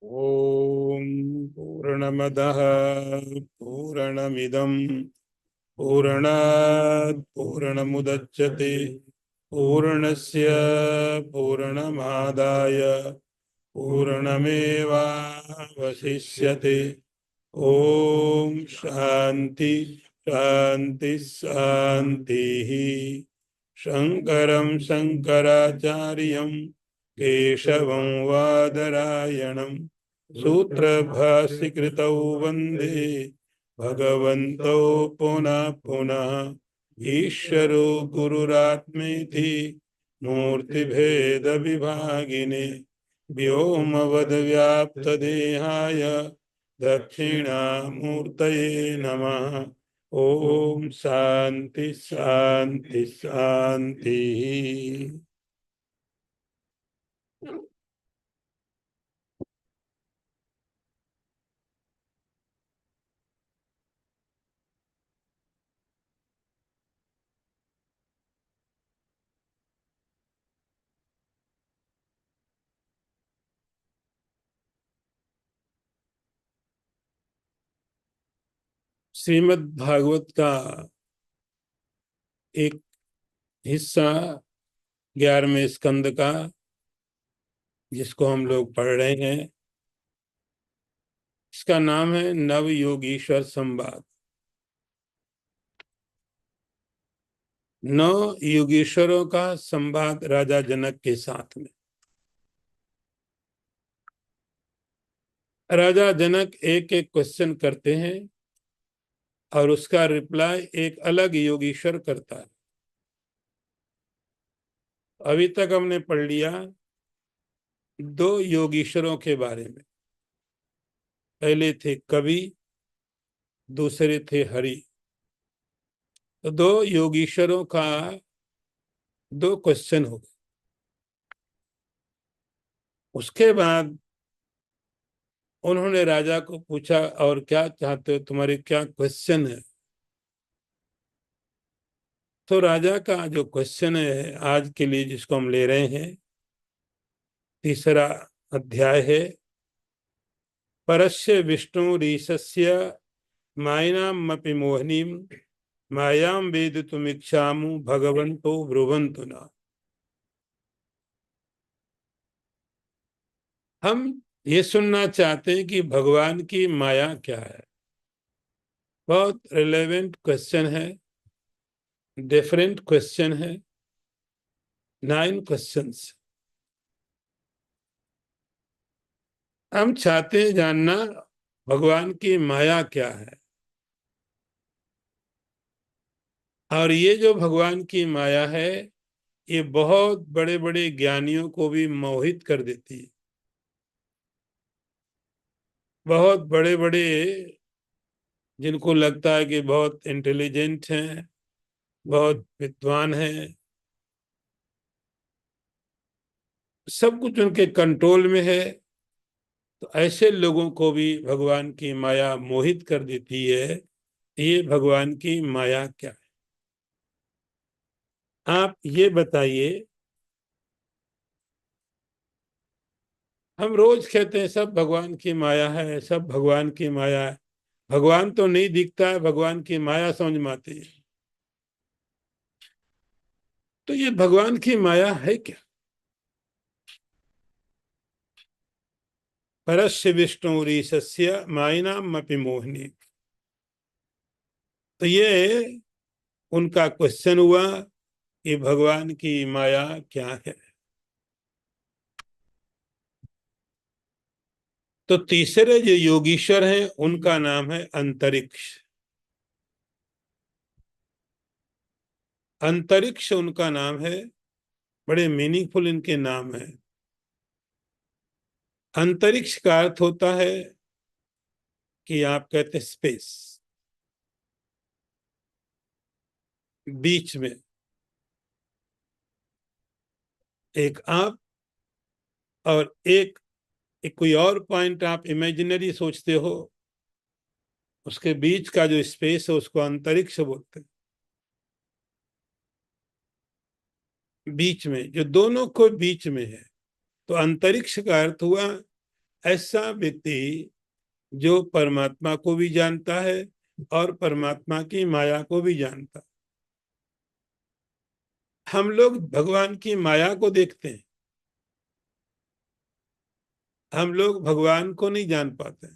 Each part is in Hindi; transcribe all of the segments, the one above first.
ओम पूर्णमदः पूर्णमिदं पूर्णात् पूर्णमुदच्यते पूर्णस्य पूर्णमादाय पूर्णमेवावशिष्यते। ओम शांति शांति शांति। शंकरं शंकराचार्यं केशवं वादरायणं सूत्रभाष्यकृतौ वन्दे भगवन्तौ पुनः पुनः। ईश्वरो गुरुरात्मेति मूर्तिभेद विभागिने व्योमवद्व्याप्तदेहाय दक्षिणामूर्तये नमः। ओम शांति शांति शांति। श्रीमद् भागवत का एक हिस्सा 11वें स्कंद का, जिसको हम लोग पढ़ रहे हैं, इसका नाम है नव योगीश्वर संवाद। नौ योगीश्वरों का संवाद राजा जनक के साथ में। राजा जनक एक एक क्वेश्चन करते हैं और उसका रिप्लाई एक अलग योगीश्वर करता है। अभी तक हमने पढ़ लिया दो योगीश्वरों के बारे में। पहले थे कवि, दूसरे थे हरि। तो दो योगीश्वरों का दो क्वेश्चन हो गए। उसके बाद उन्होंने राजा को पूछा, और क्या चाहते हो, तुम्हारे क्या क्वेश्चन है। तो राजा का जो क्वेश्चन है आज के लिए, जिसको हम ले रहे हैं, तीसरा अध्याय है। परस्य विष्णुरीशस्य मायिनामपि मोहिनीं मायां वेदितुमिच्छामु भगवन्तो ब्रुवन्तु न। हम ये सुनना चाहते हैं कि भगवान की माया क्या है। बहुत रिलेवेंट क्वेश्चन है, डिफरेंट क्वेश्चन है। 9 क्वेश्चंस हम चाहते हैं जानना, भगवान की माया क्या है। और ये जो भगवान की माया है, ये बहुत बड़े बड़े ज्ञानियों को भी मोहित कर देती है। बहुत बड़े बड़े, जिनको लगता है कि बहुत इंटेलिजेंट हैं, बहुत विद्वान हैं, सब कुछ उनके कंट्रोल में है, तो ऐसे लोगों को भी भगवान की माया मोहित कर देती है। ये भगवान की माया क्या है, आप ये बताइए। हम रोज कहते हैं सब भगवान की माया है, सब भगवान की माया है। भगवान तो नहीं दिखता है, भगवान की माया समझ में आती है। तो ये भगवान की माया है क्या। परस्य विष्णुरीशस्य मायिनामपि मोहिनी। तो ये उनका क्वेश्चन हुआ कि भगवान की माया क्या है। तो तीसरे जो योगीश्वर हैं, उनका नाम है अंतरिक्ष। अंतरिक्ष उनका नाम है। बड़े मीनिंगफुल इनके नाम है। अंतरिक्ष का अर्थ होता है कि आप कहते हैं स्पेस, बीच में एक आप, और एक कोई और पॉइंट आप इमेजिनरी सोचते हो, उसके बीच का जो स्पेस है उसको अंतरिक्ष बोलते हैं। बीच में, जो दोनों को बीच में है। तो अंतरिक्ष का अर्थ हुआ ऐसा व्यक्ति जो परमात्मा को भी जानता है और परमात्मा की माया को भी जानता है। हम लोग भगवान की माया को देखते हैं, हम लोग भगवान को नहीं जान पाते।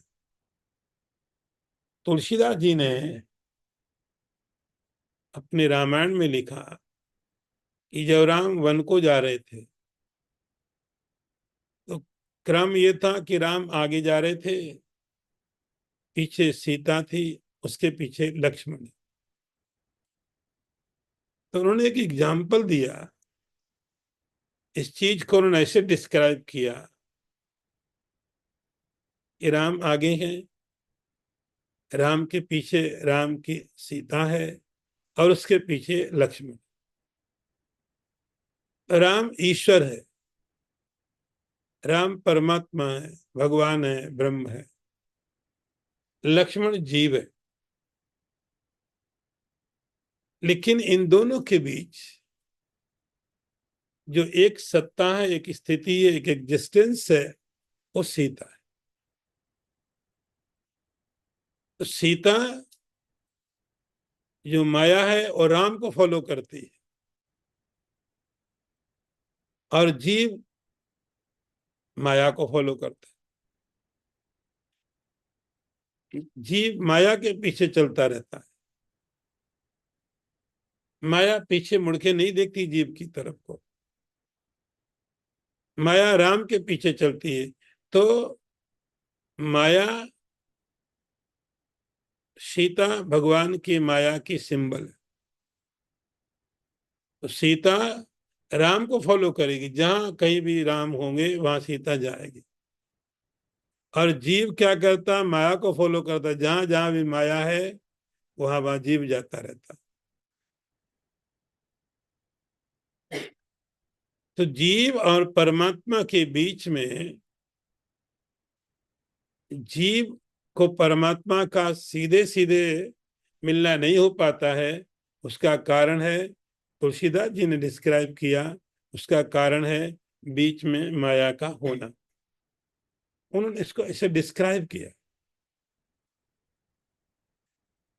तुलसीदास जी ने अपने रामायण में लिखा कि जब राम वन को जा रहे थे तो क्रम ये था कि राम आगे जा रहे थे, पीछे सीता थी, उसके पीछे लक्ष्मण। तो उन्होंने एक एग्जाम्पल दिया, इस चीज को उन्होंने ऐसे डिस्क्राइब किया कि राम आगे हैं, राम के पीछे राम की सीता है और उसके पीछे लक्ष्मण। राम ईश्वर है, राम परमात्मा है, भगवान है, ब्रह्म है। लक्ष्मण जीव है। लेकिन इन दोनों के बीच जो एक सत्ता है, एक स्थिति है, एक एग्जिस्टेंस है, वो सीता है। तो सीता जो माया है और राम को फॉलो करती है, और जीव माया को फॉलो करता है। जीव माया के पीछे चलता रहता है, माया पीछे मुड़ के नहीं देखती जीव की तरफ को, माया राम के पीछे चलती है। तो माया, सीता भगवान की माया की सिंबल है। तो सीता राम को फॉलो करेगी, जहां कहीं भी राम होंगे वहां सीता जाएगी। और जीव क्या करता, माया को फॉलो करता, जहां जहां भी माया है वहां वहां जीव जाता रहता। तो जीव और परमात्मा के बीच में, जीव को परमात्मा का सीधे सीधे मिलना नहीं हो पाता है। उसका कारण है, तुलसीदास जी ने डिस्क्राइब किया, उसका कारण है बीच में माया का होना। उन्होंने इसको ऐसे डिस्क्राइब किया।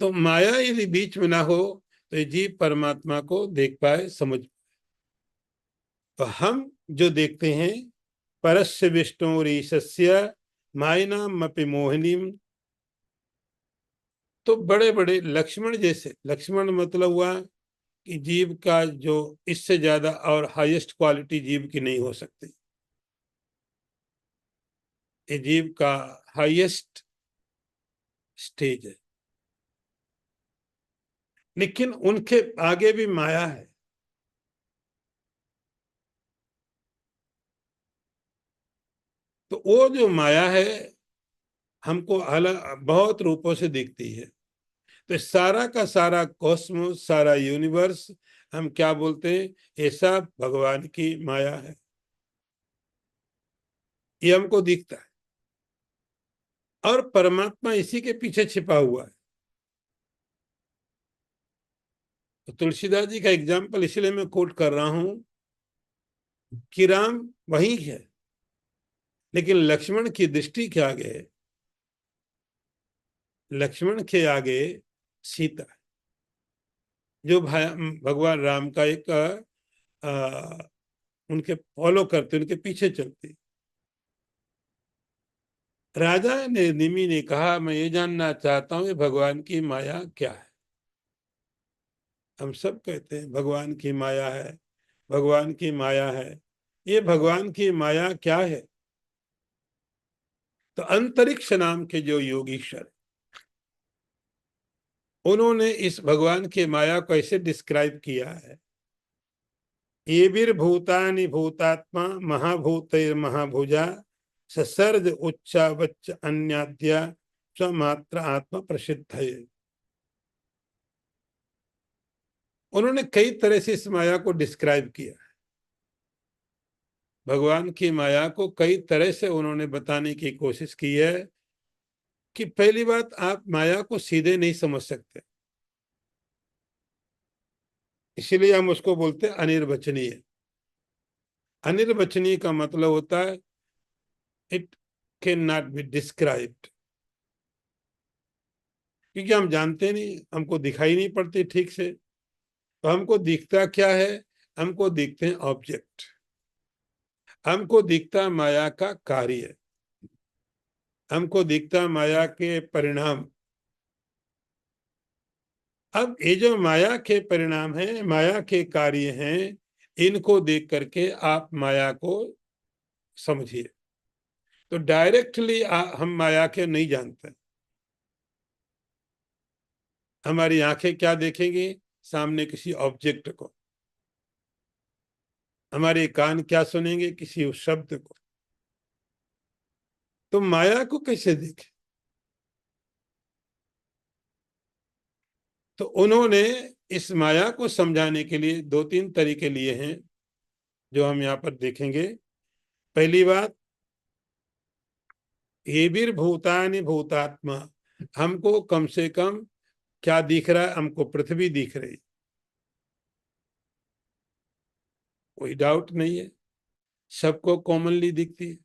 तो माया यदि बीच में ना हो तो ये जीव परमात्मा को देख पाए, समझ। तो हम जो देखते हैं, परस्य विष्णुरीशस्य मायिनामपि मोहिनीम। तो बड़े बड़े लक्ष्मण जैसे, लक्ष्मण मतलब हुआ कि जीव का जो इससे ज्यादा और हाईएस्ट क्वालिटी जीव की नहीं हो सकती। ये जीव का हाईएस्ट स्टेज है, लेकिन उनके आगे भी माया है। तो वो जो माया है हमको अलग बहुत रूपों से दिखती है। तो सारा का सारा कॉस्मोस, सारा यूनिवर्स, हम क्या बोलते हैं, ये सब भगवान की माया है। ये हमको दिखता है और परमात्मा इसी के पीछे छिपा हुआ है। तो तुलसीदास जी का एग्जाम्पल इसलिए मैं कोट कर रहा हूं कि राम वही है, लेकिन लक्ष्मण की दृष्टि के आगे, लक्ष्मण के आगे सीता, जो भगवान राम का एक उनके फॉलो करते, उनके पीछे चलते। राजा ने निमि ने कहा, मैं ये जानना चाहता हूं भगवान की माया क्या है। हम सब कहते हैं भगवान की माया है, भगवान की माया है। ये भगवान की माया क्या है? तो अंतरिक्ष नाम के जो योगीश्वर, उन्होंने इस भगवान की माया को ऐसे डिस्क्राइब किया है, ये भी भूतानि भूतात्मा महाभूतैर्महाभुजा ससर्ज उच्चावच अन्याद्या स्वमात्र आत्मा प्रसिद्ध है। उन्होंने कई तरह से इस माया को डिस्क्राइब किया। भगवान की माया को कई तरह से उन्होंने बताने की कोशिश की है कि पहली बात, आप माया को सीधे नहीं समझ सकते, इसीलिए हम उसको बोलते हैं अनिर्वचनीय। अनिर्वचनीय का मतलब होता है it can not be described, क्योंकि हम जानते नहीं, हमको दिखाई नहीं पड़ती ठीक से। तो हमको दिखता क्या है? हमको दिखते हैं ऑब्जेक्ट, हमको दिखता माया का कार्य, हमको दिखता माया के परिणाम। अब ये जो माया के परिणाम हैं, माया के कार्य हैं, इनको देख करके आप माया को समझिए। तो डायरेक्टली हम माया के नहीं जानते। हमारी आंखें क्या देखेंगी? सामने किसी ऑब्जेक्ट को। हमारे कान क्या सुनेंगे? किसी उस शब्द को। तो माया को कैसे देखें? तो उन्होंने इस माया को समझाने के लिए दो तीन तरीके लिए हैं, जो हम यहाँ पर देखेंगे। पहली बात, ये भी भूतानि भूतात्मा, हमको कम से कम क्या दिख रहा है? हमको पृथ्वी दिख रही, कोई डाउट नहीं है, सबको कॉमनली दिखती है।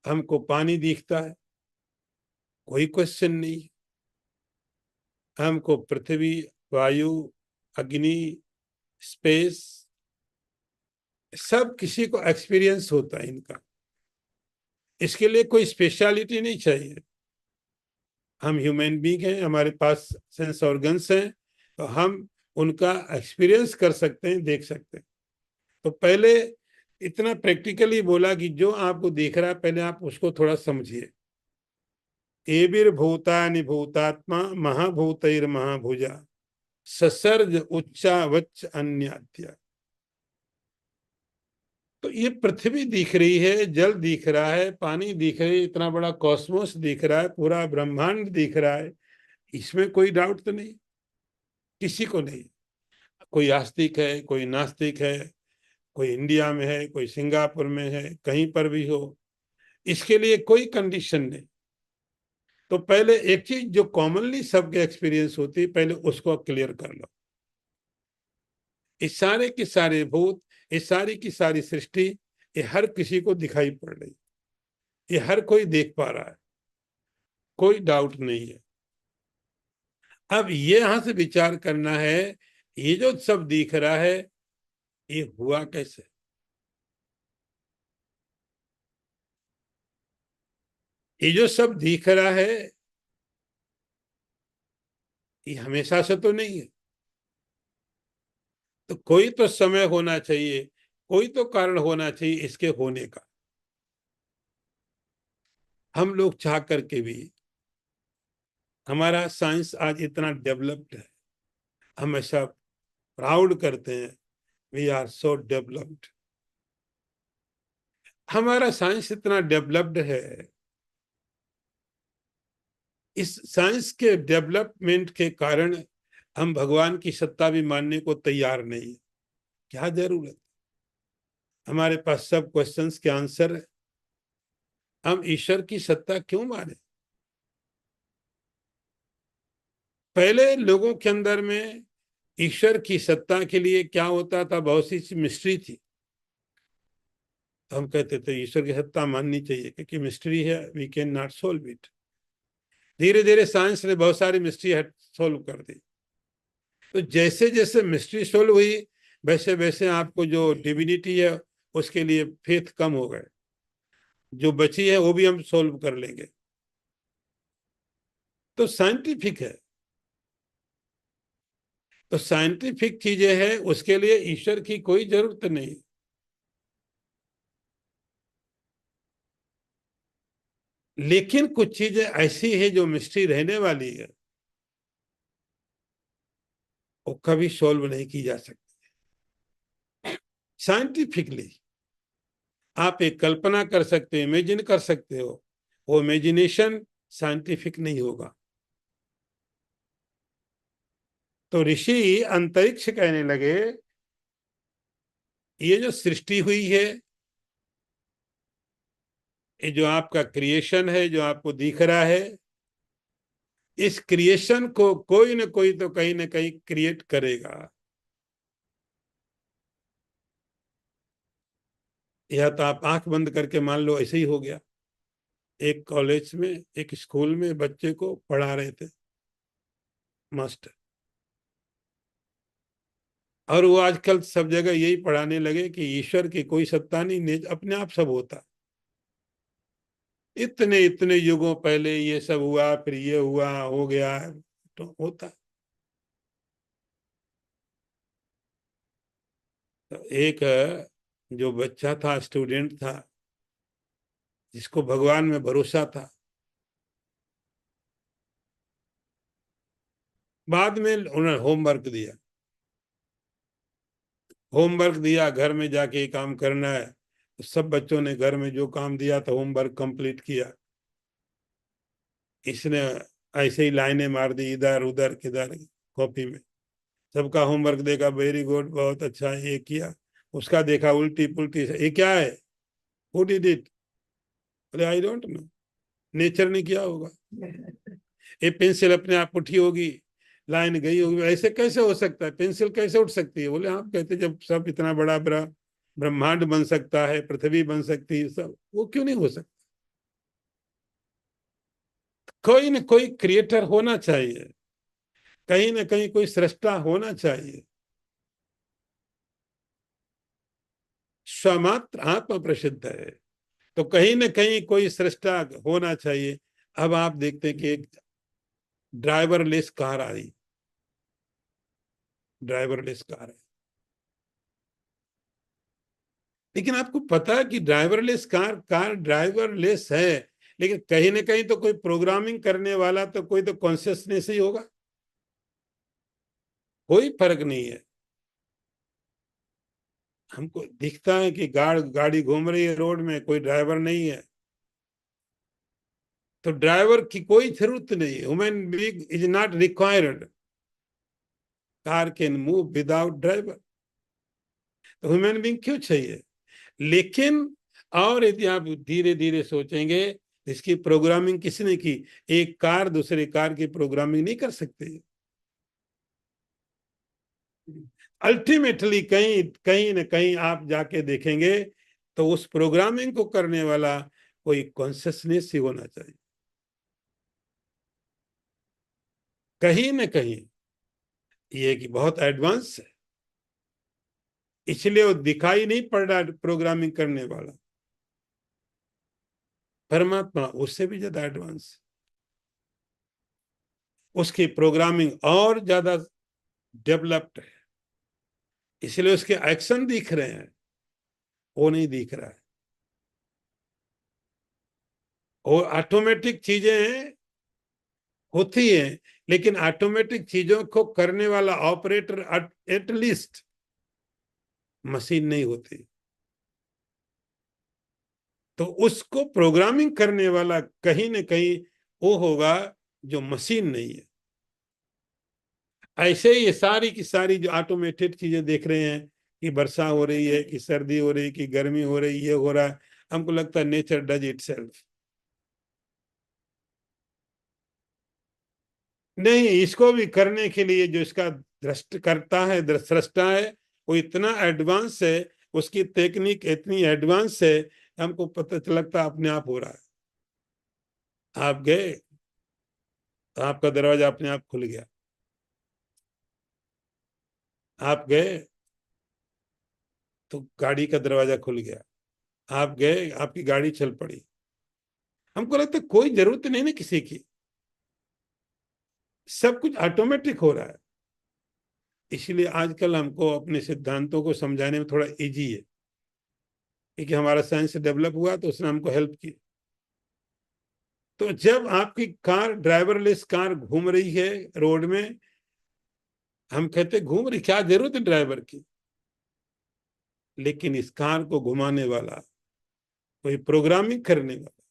हमको पानी दिखता है, कोई क्वेश्चन नहीं। हमको पृथ्वी, वायु, अग्नि, स्पेस, सब किसी को एक्सपीरियंस होता है इनका। इसके लिए कोई स्पेशलिटी नहीं चाहिए। हम ह्यूमन बीइंग हैं, हमारे पास सेंस ऑर्गन्स हैं, तो हम उनका एक्सपीरियंस कर सकते हैं, देख सकते हैं। तो पहले इतना प्रैक्टिकली बोला कि जो आपको दिख रहा है, पहले आप उसको थोड़ा समझिए। एभिर्भूतानि भूतात्मा महाभूतैर्महाभुजा ससर्ज उच्चा वच्च अन्याद्या। तो ये पृथ्वी दिख रही है, जल दिख रहा है, पानी दिख रही है, इतना बड़ा कॉस्मोस दिख रहा है, पूरा ब्रह्मांड दिख रहा है, इसमें कोई डाउट तो नहीं, किसी को नहीं। कोई आस्तिक है, कोई नास्तिक है, कोई इंडिया में है, कोई सिंगापुर में है, कहीं पर भी हो, इसके लिए कोई कंडीशन नहीं। तो पहले एक चीज जो कॉमनली सबके एक्सपीरियंस होती है, पहले उसको क्लियर कर लो। इस सारे के सारे भूत, इस सारी की सारी सृष्टि, ये हर किसी को दिखाई पड़ रही, ये हर कोई देख पा रहा है, कोई डाउट नहीं है। अब ये यहां से विचार करना है, ये जो सब दिख रहा है, ये हुआ कैसे? ये जो सब दिख रहा है, ये हमेशा से तो नहीं है। तो कोई तो समय होना चाहिए, कोई तो कारण होना चाहिए इसके होने का। हम लोग चाह करके भी, हमारा साइंस आज इतना डेवलप्ड है, हम ऐसा प्राउड करते हैं, वी आर सो डेवलप्ड। हमारा साइंस इतना डेवलप्ड है, इस साइंस के डेवलपमेंट के कारण हम भगवान की सत्ता भी मानने को तैयार नहीं है। क्या जरूरत? हमारे पास सब क्वेश्चंस के आंसर है, हम ईश्वर की सत्ता क्यों माने? पहले लोगों के अंदर में ईश्वर की सत्ता के लिए क्या होता था, बहुत सी मिस्ट्री थी। तो हम कहते थे ईश्वर की सत्ता माननी चाहिए, क्योंकि मिस्ट्री है, we can not solve it. धीरे धीरे साइंस ने बहुत सारी मिस्ट्री सोल्व कर दी। तो जैसे जैसे मिस्ट्री सोल्व हुई, वैसे वैसे आपको जो डिविनिटी है, उसके लिए फेथ कम हो गए। जो बची है वो भी हम सोल्व कर लेंगे। तो साइंटिफिक है, तो साइंटिफिक चीजें हैं, उसके लिए ईश्वर की कोई जरूरत नहीं। लेकिन कुछ चीजें ऐसी है जो मिस्ट्री रहने वाली है, वो कभी सोल्व नहीं की जा सकती साइंटिफिकली। आप एक कल्पना कर सकते हो, इमेजिन कर सकते हो, वो इमेजिनेशन साइंटिफिक नहीं होगा। तो ऋषि अंतरिक्ष कहने लगे, ये जो सृष्टि हुई है, ये जो आपका क्रिएशन है, जो आपको दिख रहा है, इस क्रिएशन को कोई ना कोई तो कहीं ना कहीं क्रिएट करेगा। या तो आप आंख बंद करके मान लो ऐसे ही हो गया, एक कॉलेज में, एक स्कूल में बच्चे को पढ़ा रहे थे मास्टर, और वो आजकल सब जगह यही पढ़ाने लगे कि ईश्वर की कोई सत्ता नहीं, अपने आप सब होता। इतने इतने युगों पहले ये सब हुआ, फिर ये हुआ, हो गया, तो होता। तो एक जो बच्चा था, स्टूडेंट था, जिसको भगवान में भरोसा था, बाद में उन्होंने होमवर्क दिया, घर में जाके ये काम करना है। तो सब बच्चों ने घर में जो काम दिया था होमवर्क कंप्लीट किया। इसने ऐसे ही लाइनें मार दी इधर उधर किधर कॉपी में। सबका होमवर्क देखा, वेरी गुड, बहुत अच्छा, ये किया। उसका देखा उल्टी पुल्टी, ये क्या है, हु डिड इट? बोले आई डोंट नो, नेचर ने किया होगा। ये पेंसिल अपने आप उठी होगी, लाइन गई होगी, ऐसे कैसे हो सकता है, पेंसिल कैसे उठ सकती है? बोले आप कहते जब सब इतना बड़ा ब्रह्मांड बन सकता है, पृथ्वी बन सकती है, सब, वो क्यों नहीं हो सकता? कोई न कोई क्रिएटर होना चाहिए, कहीं ना कहीं कोई सृष्टा होना चाहिए। स्वमात्र आत्मा प्रसिद्ध है, तो कहीं ना कहीं कोई सृष्टा होना चाहिए। अब आप देखते हैं कि एक ड्राइवरलेस कार आई, ड्राइवरलेस कार है, लेकिन आपको पता है कि ड्राइवरलेस कार कार ड्राइवरलेस है, लेकिन कहीं ना कहीं तो कोई प्रोग्रामिंग करने वाला, तो कोई तो कॉन्शियसनेस ही होगा। कोई फर्क नहीं है। हमको दिखता है कि गाड़ी घूम रही है रोड में, कोई ड्राइवर नहीं है, तो ड्राइवर की कोई जरूरत नहीं, human being is not required. Car can move without driver, तो ह्यूमन बीइंग क्यों चाहिए? लेकिन और यदि आप धीरे धीरे सोचेंगे, इसकी प्रोग्रामिंग किसने की? एक कार दूसरे कार की प्रोग्रामिंग नहीं कर सकती। अल्टीमेटली कहीं कहीं ना कहीं आप जाके देखेंगे तो उस प्रोग्रामिंग को करने वाला कोई कॉन्शियसनेस ही होना चाहिए, कहीं ना कहीं। ये कि बहुत एडवांस है, इसलिए वो दिखाई नहीं पड़ रहा प्रोग्रामिंग करने वाला। परमात्मा उससे भी ज्यादा एडवांस, उसकी प्रोग्रामिंग और ज्यादा डेवलप्ड है, इसलिए उसके एक्शन दिख रहे हैं, वो नहीं दिख रहा है। और ऑटोमेटिक चीजें हैं, होती हैं, लेकिन ऑटोमेटिक चीजों को करने वाला ऑपरेटर एटलीस्ट मशीन नहीं होती, तो उसको प्रोग्रामिंग करने वाला कहीं ना कहीं वो होगा जो मशीन नहीं है। ऐसे ही ये सारी की सारी जो ऑटोमेटेड चीजें देख रहे हैं कि वर्षा हो रही है, कि सर्दी हो रही है, कि गर्मी हो रही है, ये हो रहा है, हमको लगता है नेचर डज इट सेल्फ। नहीं, इसको भी करने के लिए जो इसका दृष्ट करता है, दृष्टा है, वो इतना एडवांस है, उसकी टेक्निक इतनी एडवांस है, हमको पता लगता अपने आप हो रहा है। आप गए तो आपका दरवाजा अपने आप खुल गया, आप गए तो गाड़ी का दरवाजा खुल गया, आप गए आपकी गाड़ी चल पड़ी। हमको लगता है कोई जरूरत नहीं ना किसी की, सब कुछ ऑटोमेटिक हो रहा है। इसलिए आजकल हमको अपने सिद्धांतों को समझाने में थोड़ा इजी है, क्योंकि हमारा साइंस डेवलप हुआ तो उसने हमको हेल्प की। तो जब आपकी कार, ड्राइवरलेस कार घूम रही है रोड में, हम कहते घूम रही, क्या जरूरत है ड्राइवर की? लेकिन इस कार को घुमाने वाला, कोई प्रोग्रामिंग करने वाला,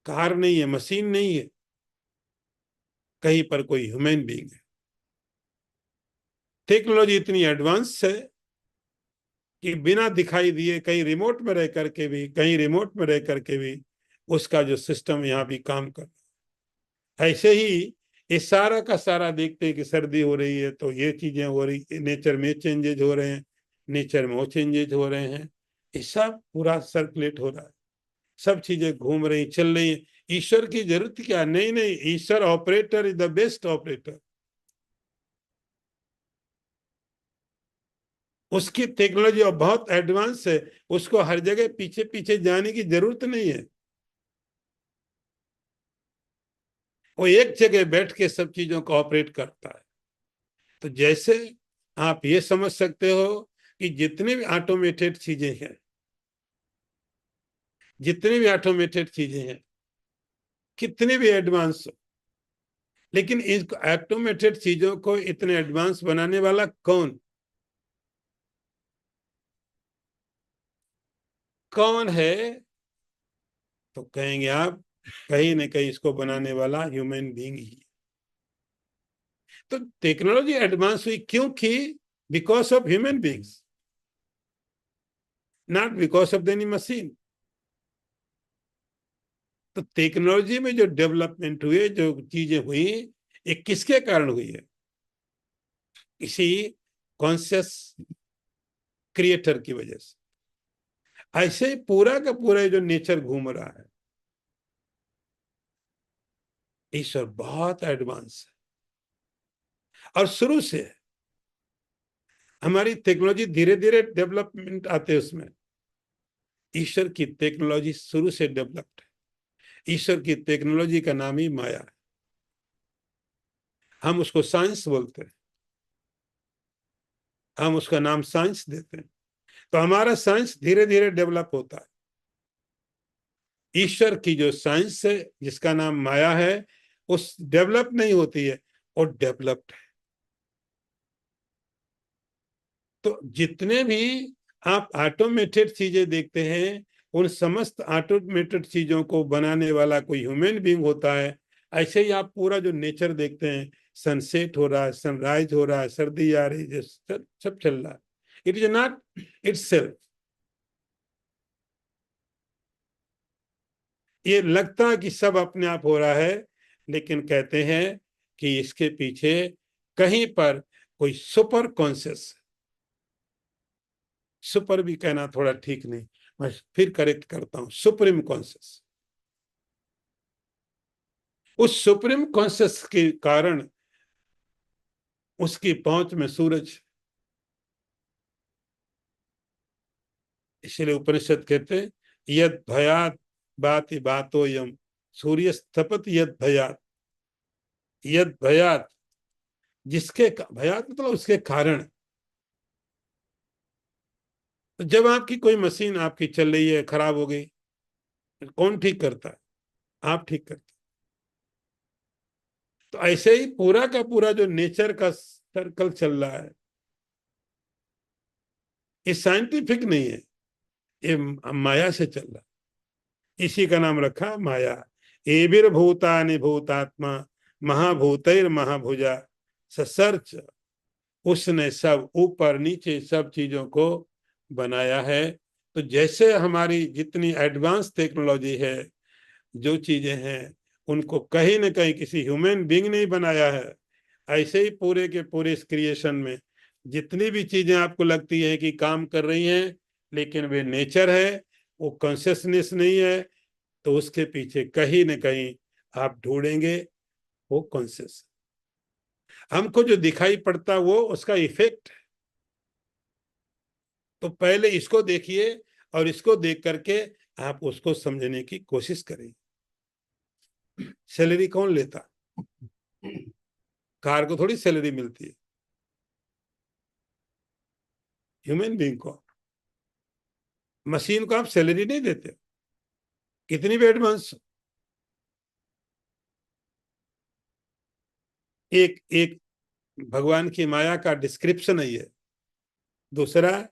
कार नहीं है, मशीन नहीं है, कहीं पर कोई ह्यूमन बीइंग है। टेक्नोलॉजी इतनी एडवांस है कि बिना दिखाई दिए, कहीं रिमोट में रह करके भी, कहीं रिमोट में रह करके भी उसका जो सिस्टम यहाँ भी काम कर। ऐसे ही ये सारा का सारा देखते हैं कि सर्दी हो रही है तो ये चीजें हो रही, नेचर में चेंजेज हो रहे हैं, नेचर में वो चेंजेज हो रहे हैं, ये सब पूरा सर्कुलेट हो रहा है। सब चीजें घूम रही चल रही है। ईश्वर की जरूरत क्या? नहीं नहीं, ईश्वर operator is the best operator. उसकी टेक्नोलॉजी और बहुत एडवांस है, उसको हर जगह पीछे पीछे जाने की जरूरत नहीं है। वो एक जगह बैठ के सब चीजों को ऑपरेट करता है। तो जैसे आप ये समझ सकते हो कि जितने भी ऑटोमेटेड चीजें हैं, जितने भी ऑटोमेटेड चीजें हैं, कितने भी एडवांस हो, लेकिन इन ऑटोमेटेड चीजों को इतने एडवांस बनाने वाला कौन? कौन है? तो कहेंगे आप, कहीं न कहीं इसको बनाने वाला ह्यूमन बीइंग ही। तो टेक्नोलॉजी एडवांस हुई क्योंकि because of human beings, not because of any machine. तो टेक्नोलॉजी में जो डेवलपमेंट हुए, जो चीजें हुई, ये किसके कारण हुई है? इसी कॉन्शियस क्रिएटर की वजह से। ऐसे ही पूरा का पूरा जो नेचर घूम रहा है, ईश्वर बहुत एडवांस है और शुरू से है। हमारी टेक्नोलॉजी धीरे धीरे डेवलपमेंट आते हैं उसमें। ईश्वर की टेक्नोलॉजी शुरू से डेवलप्ड है। ईश्वर की टेक्नोलॉजी का नाम ही माया है। हम उसको साइंस बोलते हैं, हम उसका नाम साइंस देते हैं। तो हमारा साइंस धीरे धीरे डेवलप होता है। ईश्वर की जो साइंस है, जिसका नाम माया है, उस डेवलप नहीं होती है, और डेवलप्ड है। तो जितने भी आप ऑटोमेटेड चीजें देखते हैं, उन समस्त ऑटोमेटेड चीजों को बनाने वाला कोई ह्यूमन बीइंग होता है। ऐसे ही आप पूरा जो नेचर देखते हैं, सनसेट हो रहा है, सनराइज हो रहा है, सर्दी आ रही है, सब चल रहा है। It is not itself. ये लगता है कि सब अपने आप हो रहा है, लेकिन कहते हैं कि इसके पीछे कहीं पर कोई सुपर कॉन्शियस, सुपर भी कहना थोड़ा ठीक नहीं, मैं फिर करेक्ट करता हूं, सुप्रीम कॉन्शियस। उस सुप्रीम कॉन्शियस के कारण उसकी पहुंच में सूरज। इसलिए उपनिषद कहते हैं, यद भयात बाति बातो यम सूर्य स्थपत यद भयात। यद भयात, जिसके भयात मतलब उसके कारण। तो जब आपकी कोई मशीन आपकी चल रही है, खराब हो गई, कौन ठीक करता है? आप ठीक करते। तो ऐसे ही पूरा का पूरा जो नेचर का सर्कल चल रहा है, ये साइंटिफिक नहीं है, ये माया से चल रहा है। इसी का नाम रखा माया। एबिर भूतानि भूतात्मा महाभूतैर महाभुजा ससर्च। उसने सब ऊपर नीचे सब चीजों को बनाया है। तो जैसे हमारी जितनी एडवांस टेक्नोलॉजी है, जो चीजें हैं, उनको कहीं ना कहीं किसी ह्यूमन बीइंग ने बनाया है। ऐसे ही पूरे के पूरे इस क्रिएशन में जितनी भी चीजें आपको लगती है कि काम कर रही हैं, लेकिन वे नेचर है, वो कॉन्शियसनेस नहीं है। तो उसके पीछे कहीं ना कहीं आप ढूंढेंगे वो कॉन्शियस। हमको जो दिखाई पड़ता वो उसका इफेक्ट है। तो पहले इसको देखिए, और इसको देख करके आप उसको समझने की कोशिश करें। सैलरी कौन लेता? कार को थोड़ी सैलरी मिलती है, ह्यूमन बीइंग को। मशीन को आप सैलरी नहीं देते, कितनी भी एडवांस। एक एक भगवान की माया का डिस्क्रिप्शन है ये। दूसरा,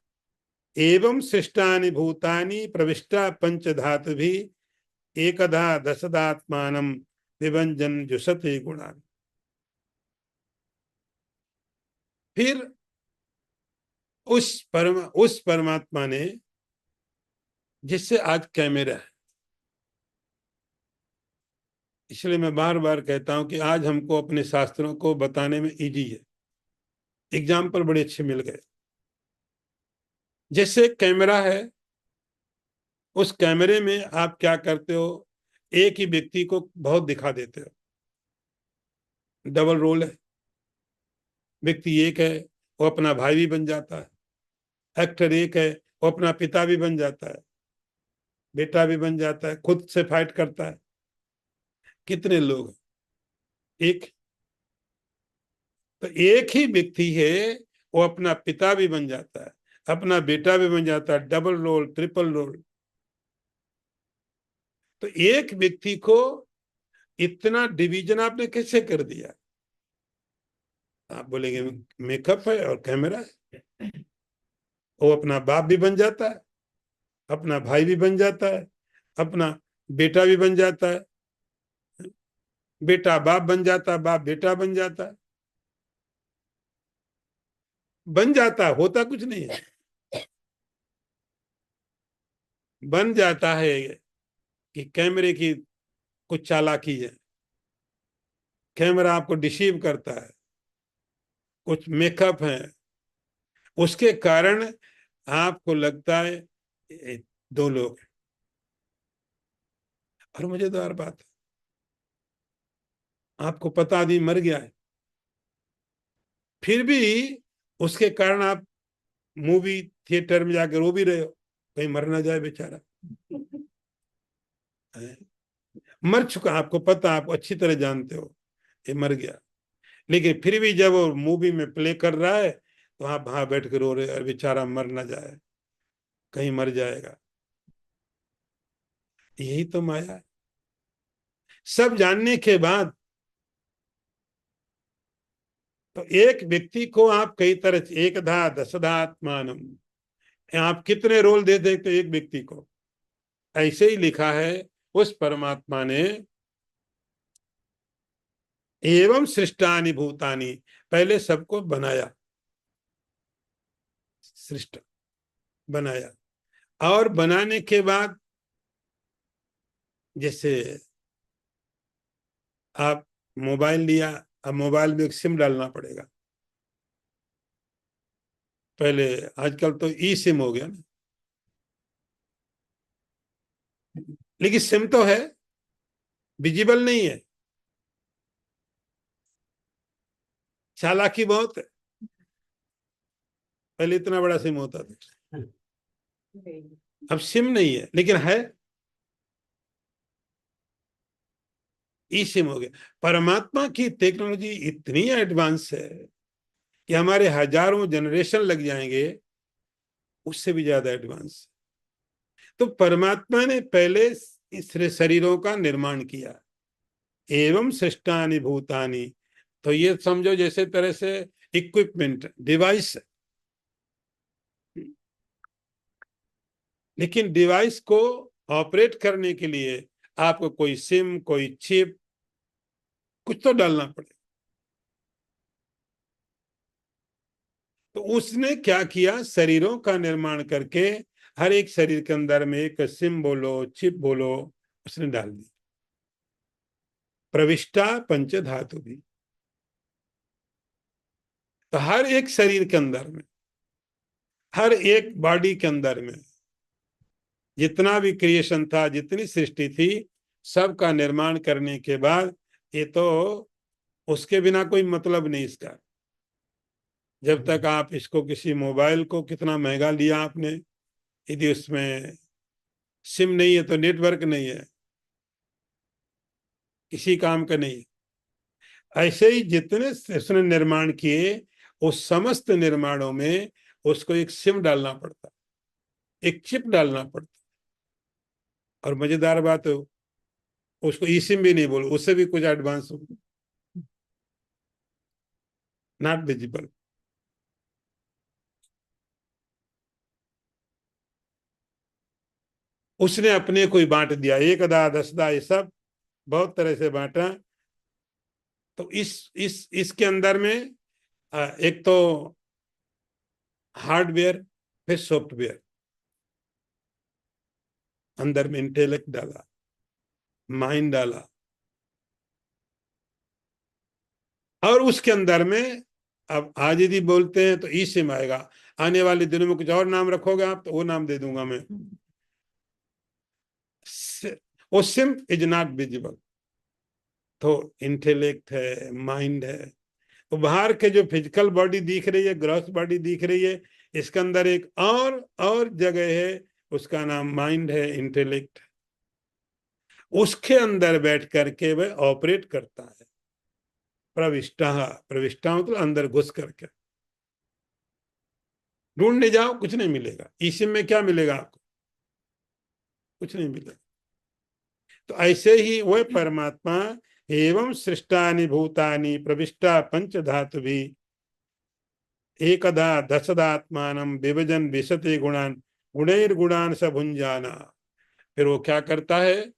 एवं सृष्टानि भूतानि प्रविष्टा पंचधातु भी एकधा दशदात्मानं विभंजन जुषते गुणान। फिर उस परमात्मा ने, जिससे आज कैमरा है। इसलिए मैं बार बार कहता हूं कि आज हमको अपने शास्त्रों को बताने में इजी है। एग्जाम्पल बड़े अच्छे मिल गए। जैसे कैमरा है, उस कैमरे में आप क्या करते हो, एक ही व्यक्ति को बहुत दिखा देते हो, डबल रोल है। व्यक्ति एक है, वो अपना भाई भी बन जाता है। एक्टर एक है, वो अपना पिता भी बन जाता है, बेटा भी बन जाता है, खुद से फाइट करता है। कितने लोग, एक, तो एक ही व्यक्ति है, वो अपना पिता भी बन जाता है, अपना बेटा भी बन जाता है, डबल रोल, ट्रिपल रोल। तो एक व्यक्ति को इतना डिवीजन आपने कैसे कर दिया? आप बोलेंगे मेकअप है और कैमरा है। वो अपना बाप भी बन जाता है, अपना भाई भी बन जाता है, अपना बेटा भी बन जाता है, बेटा बाप बन जाता है, बाप बेटा बन जाता है। बन जाता है, होता कुछ नहीं है। बन जाता है कि कैमरे की कुछ चालाकी है, कैमरा आपको डिसीव करता है, कुछ मेकअप है, उसके कारण आपको लगता है दो लोग। और मजेदार बात है, आपको पता आदमी मर गया है, फिर भी उसके कारण आप मूवी थिएटर में जाकर रो भी रहे हो, कहीं मर ना जाए बेचारा। मर चुका, आपको पता, आप अच्छी तरह जानते हो ये मर गया, लेकिन फिर भी जब वो मूवी में प्ले कर रहा है तो आप वहां बैठ कर रो रहे, और बेचारा मर ना जाए, कहीं मर जाएगा। यही तो माया है। सब जानने के बाद तो एक व्यक्ति को आप कई तरह से, एक धा दशधा आत्मानम, आप कितने रोल दे देते एक व्यक्ति को। ऐसे ही लिखा है, उस परमात्मा ने एवं सृष्टानि भूतानि, पहले सबको बनाया, सृष्ट बनाया, और बनाने के बाद जैसे आप मोबाइल लिया, अब मोबाइल में एक सिम डालना पड़ेगा। पहले, आजकल तो ई सिम हो गया ना, लेकिन सिम तो है, विजिबल नहीं है। चालाकी बहुत है, पहले इतना बड़ा सिम होता था, अब सिम नहीं है लेकिन है, ई सिम हो गया। परमात्मा की टेक्नोलॉजी इतनी एडवांस है कि हमारे हजारों जनरेशन लग जाएंगे, उससे भी ज्यादा एडवांस। तो परमात्मा ने पहले इस शरीरों का निर्माण किया, एवं सृष्टानि भूतानि, तो ये समझो जैसे तरह से इक्विपमेंट, डिवाइस। लेकिन डिवाइस को ऑपरेट करने के लिए आपको कोई सिम, कोई चिप, कुछ तो डालना पड़े। तो उसने क्या किया, शरीरों का निर्माण करके हर एक शरीर के अंदर में एक सिम बोलो, चिप बोलो, उसने डाल दी। प्रविष्टा पंच धातु भी, तो हर एक शरीर के अंदर में, हर एक बॉडी के अंदर में जितना भी क्रिएशन था, जितनी सृष्टि थी, सबका निर्माण करने के बाद, ये तो उसके बिना कोई मतलब नहीं इसका। जब तक आप इसको, किसी मोबाइल को कितना महंगा लिया आपने, यदि उसमें सिम नहीं है तो नेटवर्क नहीं है, किसी काम का नहीं। ऐसे ही जितने उसने निर्माण किए, उस समस्त निर्माणों में उसको एक सिम डालना पड़ता, एक चिप डालना पड़ता। और मजेदार बात है, उसको ई सिम भी नहीं बोलो, उससे भी कुछ एडवांस हो, नॉट विजिबल। उसने अपने को ही बांट दिया, एक दा दस दा, ये सब बहुत तरह से बांटा। तो इस इसके अंदर में एक तो हार्डवेयर, फिर सॉफ्टवेयर, अंदर में इंटेलेक्ट डाला, माइंड डाला, और उसके अंदर में अब आज यदि बोलते हैं तो ई सिम आएगा। आने वाले दिनों में कुछ और नाम रखोगे आप तो वो नाम दे दूंगा मैं। वो सिम इज नॉट विजिबल। तो इंटेलेक्ट है, माइंड है, तो बाहर के जो फिजिकल बॉडी दिख रही है, ग्रॉस बॉडी दिख रही है, इसके अंदर एक और जगह है, उसका नाम माइंड है, इंटेलेक्ट। उसके अंदर बैठ करके वह ऑपरेट करता है। प्रविष्टा, प्रविष्टा मतलब अंदर घुस करके। ढूंढने जाओ कुछ नहीं मिलेगा, इसी में क्या मिलेगा आपको? कुछ नहीं मिलेगा। तो ऐसे ही वह परमात्मा एवं सृष्टानि भूतानि प्रविष्टा पंच धातु भी एकदा दशदात्मानं विभजन विशते गुणान गुणैर्गुणान स भुंजाना। फिर वो क्या करता है?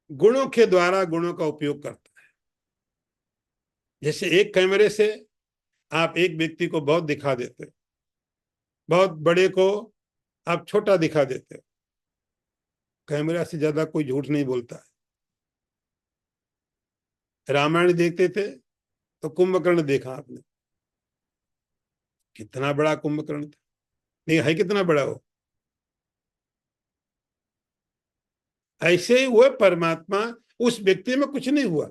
गुणों के द्वारा गुणों का उपयोग करता है। जैसे एक कैमरे से आप एक व्यक्ति को बहुत दिखा देते हो, बहुत बड़े को आप छोटा दिखा देते हो। कैमरा से ज्यादा कोई झूठ नहीं बोलता है। रामायण देखते थे तो कुंभकर्ण देखा आपने, कितना बड़ा कुंभकर्ण था। नहीं है, कितना बड़ा हो। ऐसे ही वह परमात्मा, उस व्यक्ति में कुछ नहीं हुआ,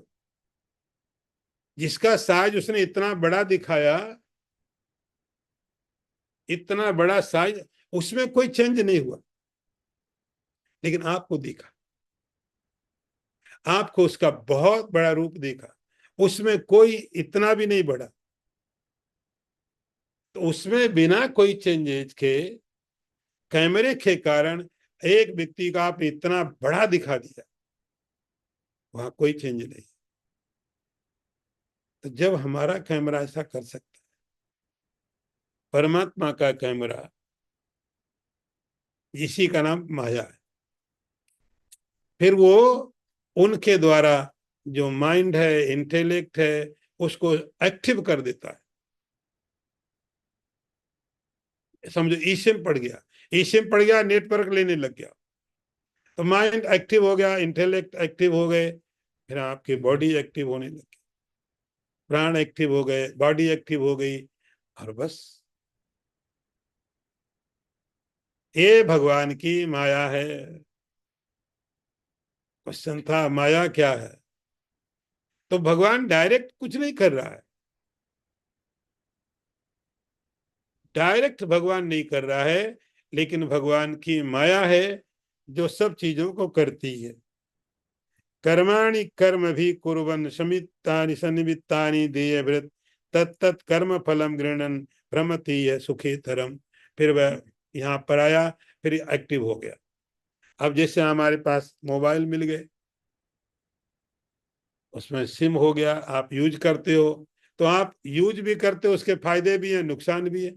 जिसका साइज उसने इतना बड़ा दिखाया, इतना बड़ा साइज, उसमें कोई चेंज नहीं हुआ। लेकिन आपको दिखा, आपको उसका बहुत बड़ा रूप देखा, उसमें कोई इतना भी नहीं बढ़ा। तो उसमें बिना कोई चेंजेज के, कैमरे के कारण एक व्यक्ति का आप इतना बड़ा दिखा दिया, वहां कोई चेंज नहीं। तो जब हमारा कैमरा ऐसा कर सकता है, परमात्मा का कैमरा, इसी का नाम माया है। फिर वो उनके द्वारा जो माइंड है, इंटेलेक्ट है, उसको एक्टिव कर देता है। समझो ई सिम पड़ गया, ई सिम पड़ गया, नेटवर्क लेने लग गया, तो माइंड एक्टिव हो गया, इंटेलेक्ट एक्टिव हो गए, फिर आपकी बॉडी एक्टिव होने लगी, प्राण एक्टिव हो गए, बॉडी एक्टिव हो गई, और बस ये भगवान की माया है। क्वेश्चन था माया क्या है? तो भगवान डायरेक्ट कुछ नहीं कर रहा है, डायरेक्ट भगवान नहीं कर रहा है, लेकिन भगवान की माया है जो सब चीजों को करती है। कर्माणि कर्म भी कुर्वन् समित्तानि सन्निमित्तानि देयभृत् तत्तत् कर्म फलम गृह्णन् भ्रमति है सुखेतरम। फिर वह यहाँ पर आया, फिर एक्टिव हो गया। अब जैसे हमारे पास मोबाइल मिल गए, उसमें सिम हो गया, आप यूज करते हो, तो आप यूज भी करते हो, उसके फायदे भी हैं, नुकसान भी है।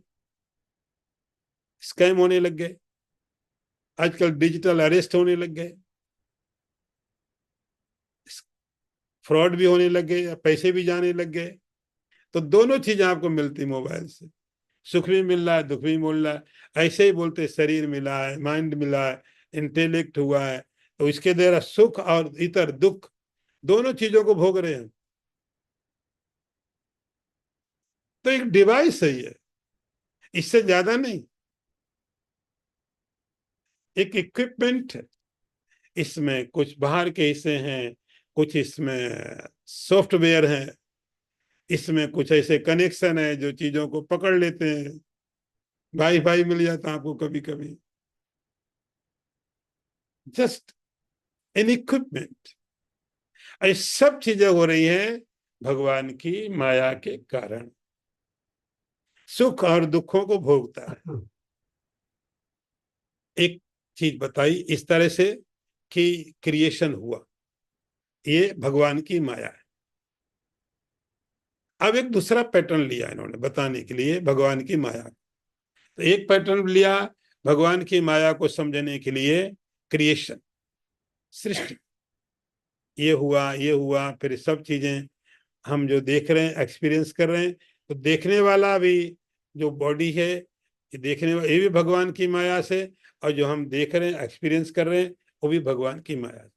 स्कैम होने लग गए, आजकल डिजिटल अरेस्ट होने लग गए, फ्रॉड भी होने लग गए, पैसे भी जाने लग गए। तो दोनों चीजें आपको मिलती मोबाइल से, सुख भी मिल रहा है, दुख भी मिल रहा है। ऐसे ही बोलते शरीर मिला है, माइंड मिला है, इंटेलेक्ट हुआ है, तो इसके द्वारा सुख और इतर दुख दोनों चीजों को भोग रहे हैं। तो एक डिवाइस है ये, इससे ज्यादा नहीं, एक इक्विपमेंट है। इसमें कुछ बाहर के हिस्से हैं, कुछ इसमें सॉफ्टवेयर है, इसमें कुछ ऐसे कनेक्शन है जो चीजों को पकड़ लेते हैं। वाई फाई मिल जाता है आपको कभी कभी, जस्ट एन इक्विपमेंट। ये सब चीजें हो रही हैं भगवान की माया के कारण। सुख और दुखों को भोगता है। एक चीज बताई इस तरह से कि क्रिएशन हुआ, ये भगवान की माया है। अब एक दूसरा पैटर्न लिया इन्होंने बताने के लिए भगवान की माया। तो एक पैटर्न लिया भगवान की माया को समझने के लिए, क्रिएशन, सृष्टि, ये हुआ, ये हुआ, फिर सब चीजें हम जो देख रहे हैं, एक्सपीरियंस कर रहे हैं। तो देखने वाला भी जो बॉडी है, ये देखने वाला, ये भी भगवान की माया से, और जो हम देख रहे हैं, एक्सपीरियंस कर रहे हैं, वो भी भगवान की माया से।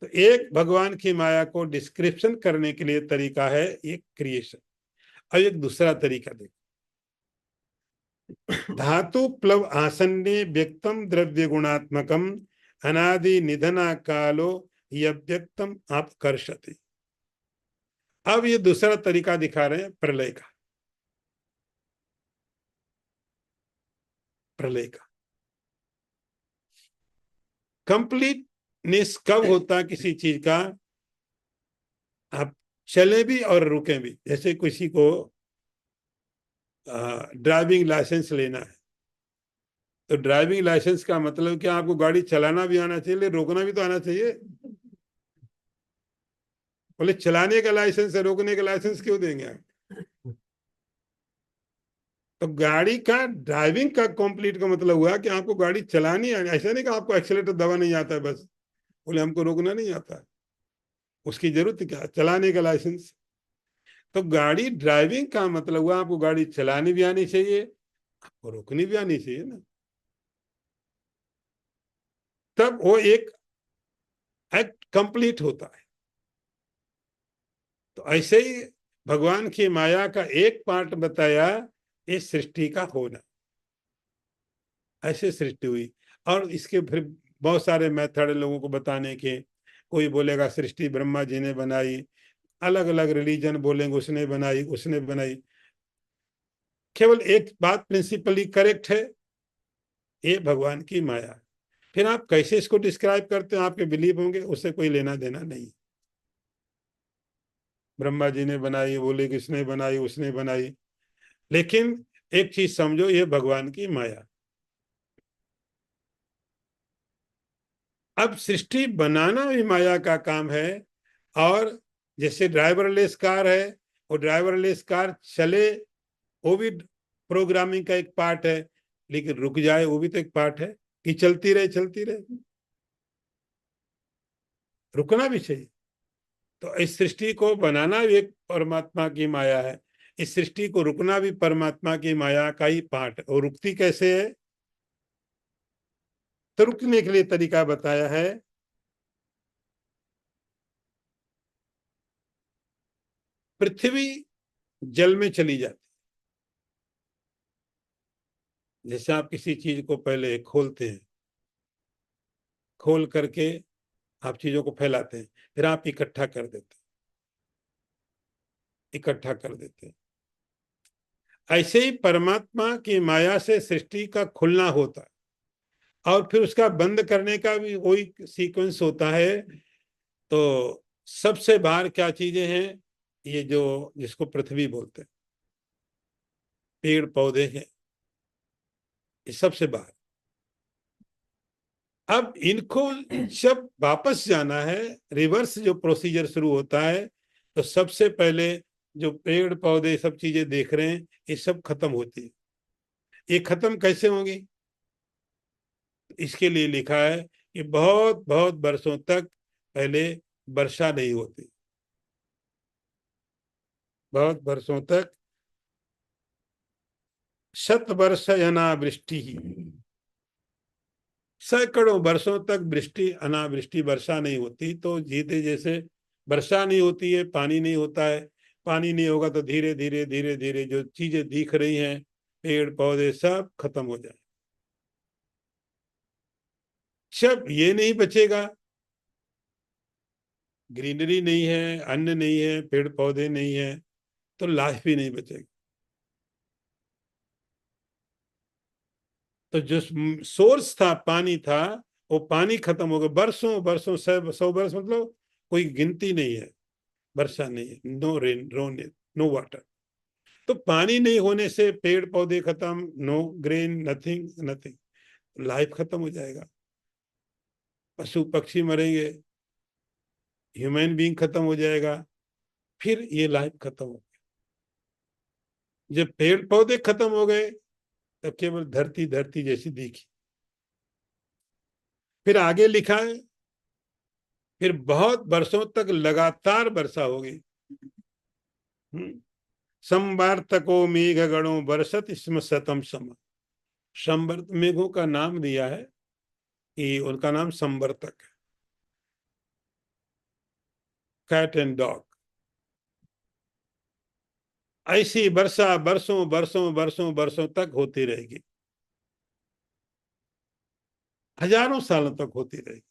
तो एक भगवान की माया को डिस्क्रिप्शन करने के लिए तरीका है एक क्रिएशन। अब एक दूसरा तरीका देखो, धातु प्लव आसन्ने व्यक्तम द्रव्य गुणात्मकम अनादि निधना कालो यव्यक्तम अपकर्षति। अब ये दूसरा तरीका दिखा रहे हैं प्रलय का। प्रलय का कंप्लीटनेस कब होता है किसी चीज का? आप चले भी और रुके भी। जैसे किसी को ड्राइविंग लाइसेंस लेना है, तो ड्राइविंग लाइसेंस का मतलब क्या? आपको गाड़ी चलाना भी आना चाहिए, रोकना भी तो आना चाहिए। बोले चलाने का लाइसेंस है, रोकने का लाइसेंस क्यों देंगे आप? तो गाड़ी का ड्राइविंग का कंप्लीट का मतलब हुआ कि आपको गाड़ी चलानी है। ऐसा नहीं कि आपको एक्सीलेटर दबा नहीं आता है बस। बोले हमको रोकना नहीं आता, उसकी जरूरत क्या? चलाने का लाइसेंस। तो गाड़ी ड्राइविंग का मतलब हुआ आपको गाड़ी चलानी भी आनी चाहिए, आपको रोकनी भी आनी चाहिए ना, तब वो एक एक्ट कंप्लीट होता है। तो ऐसे ही भगवान की माया का एक पार्ट बताया, इस सृष्टि का होना। ऐसे सृष्टि हुई। और इसके फिर बहुत सारे मेथड लोगों को बताने के। कोई बोलेगा सृष्टि ब्रह्मा जी ने बनाई, अलग अलग रिलीजन बोलेंगे उसने बनाई उसने बनाई। केवल एक बात प्रिंसिपली करेक्ट है, ये भगवान की माया। फिर आप कैसे इसको डिस्क्राइब करते हो, आपके बिलीव होंगे, उससे कोई लेना देना नहीं। ब्रह्मा जी ने बनाई बोले किसने बनाई, उसने बनाई। लेकिन एक चीज समझो, ये भगवान की माया। अब सृष्टि बनाना भी माया का काम है। और जैसे ड्राइवरलेस कार है, वो ड्राइवरलेस कार चले, वो भी प्रोग्रामिंग का एक पार्ट है। लेकिन रुक जाए, वो भी तो एक पार्ट है कि चलती रहे चलती रहे। रुकना भी चाहिए। तो इस सृष्टि को बनाना भी एक परमात्मा की माया है, इस सृष्टि को रुकना भी परमात्मा की माया का ही पार्ट है। और रुकती कैसे है? तो रुकने के लिए तरीका बताया है। पृथ्वी जल में चली जाती। जैसे आप किसी चीज को पहले खोलते हैं, खोल करके आप चीजों को फैलाते हैं, फिर आप इकट्ठा कर देते हैं, इकट्ठा कर देते हैं। ऐसे ही परमात्मा की माया से सृष्टि का खुलना होता है, और फिर उसका बंद करने का भी वही सीक्वेंस होता है। तो सबसे बाहर क्या चीजें हैं? ये जो जिसको पृथ्वी बोलते हैं, पेड़ पौधे हैं, ये सबसे बाहर। अब इनको जब वापस जाना है, रिवर्स जो प्रोसीजर शुरू होता है, तो सबसे पहले जो पेड़ पौधे सब चीजें देख रहे हैं, ये सब खत्म होती है। ये खत्म कैसे होंगी? इसके लिए लिखा है कि बहुत बहुत वर्षों तक पहले वर्षा नहीं होती, बहुत वर्षों तक। शत वर्ष अनावृष्टि ही, सैकड़ों वर्षों तक वृष्टि अनावृष्टि वर्षा नहीं होती। तो जीते जैसे वर्षा नहीं होती है, पानी नहीं होता है। पानी नहीं होगा तो धीरे धीरे धीरे धीरे जो चीजें दिख रही हैं, पेड़ पौधे सब खत्म हो जाए। जब ये नहीं बचेगा, ग्रीनरी नहीं है, अन्न नहीं है, पेड़ पौधे नहीं है, तो लाइफ भी नहीं बचेगी। तो जो सोर्स था, पानी था, वो पानी खत्म हो गया। बरसों बरसों, 100 वर्ष मतलब कोई गिनती नहीं है, वर्षा नहीं है, नो रेन, नो वाटर। तो पानी नहीं होने से पेड़ पौधे खत्म, no grain, nothing nothing, life खत्म हो जाएगा। पशु पक्षी मरेंगे, ह्यूमन बीइंग खत्म हो जाएगा, फिर ये लाइफ खत्म हो। जब पेड़ पौधे खत्म हो गए, तब केवल धरती धरती जैसी दिखी। फिर आगे लिखा है, फिर बहुत वर्षों तक लगातार वर्षा होगी। संवार्तको मेघ गणों बरसत स्म सतम सम। संवर्त मेघों का नाम दिया है कि उनका नाम संवर्तक है, कैट एंड डॉग। ऐसी वर्षा वर्षों वर्षों वर्षों वर्षों तक होती रहेगी। हजारों सालों तक होती रहेगी।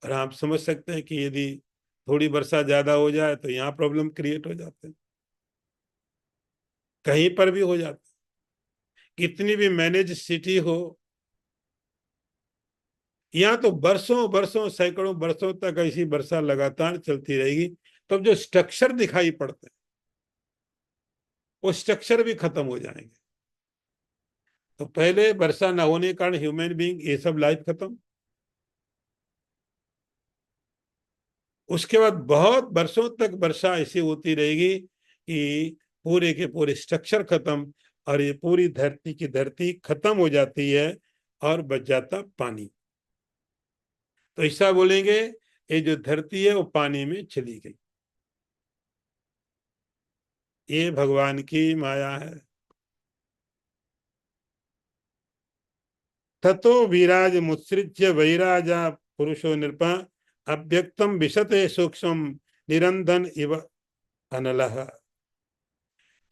और आप समझ सकते हैं कि यदि थोड़ी वर्षा ज्यादा हो जाए तो यहाँ प्रॉब्लम क्रिएट हो जाते हैं, कहीं पर भी हो जाते हैं। कितनी भी मैनेज सिटी हो, यहाँ तो बरसों बरसों सैकड़ों वर्षों तक ऐसी वर्षा लगातार चलती रहेगी, तब जो स्ट्रक्चर दिखाई पड़ते हैं वो स्ट्रक्चर भी खत्म हो जाएंगे। तो पहले वर्षा न होने के कारण ह्यूमन बीइंग ये सब लाइफ खत्म, उसके बाद बहुत वर्षों तक वर्षा ऐसी होती रहेगी कि पूरे के पूरे स्ट्रक्चर खत्म, और ये पूरी धरती की धरती खत्म हो जाती है और बच जाता पानी। तो ऐसा बोलेंगे ये जो धरती है वो पानी में चली गई। ये भगवान की माया है। ततो विराज मुत्सृज्य वैराजा पुरुषो नृपा अव्यक्तम विशते सूक्ष्म निरंधन इव अनलः।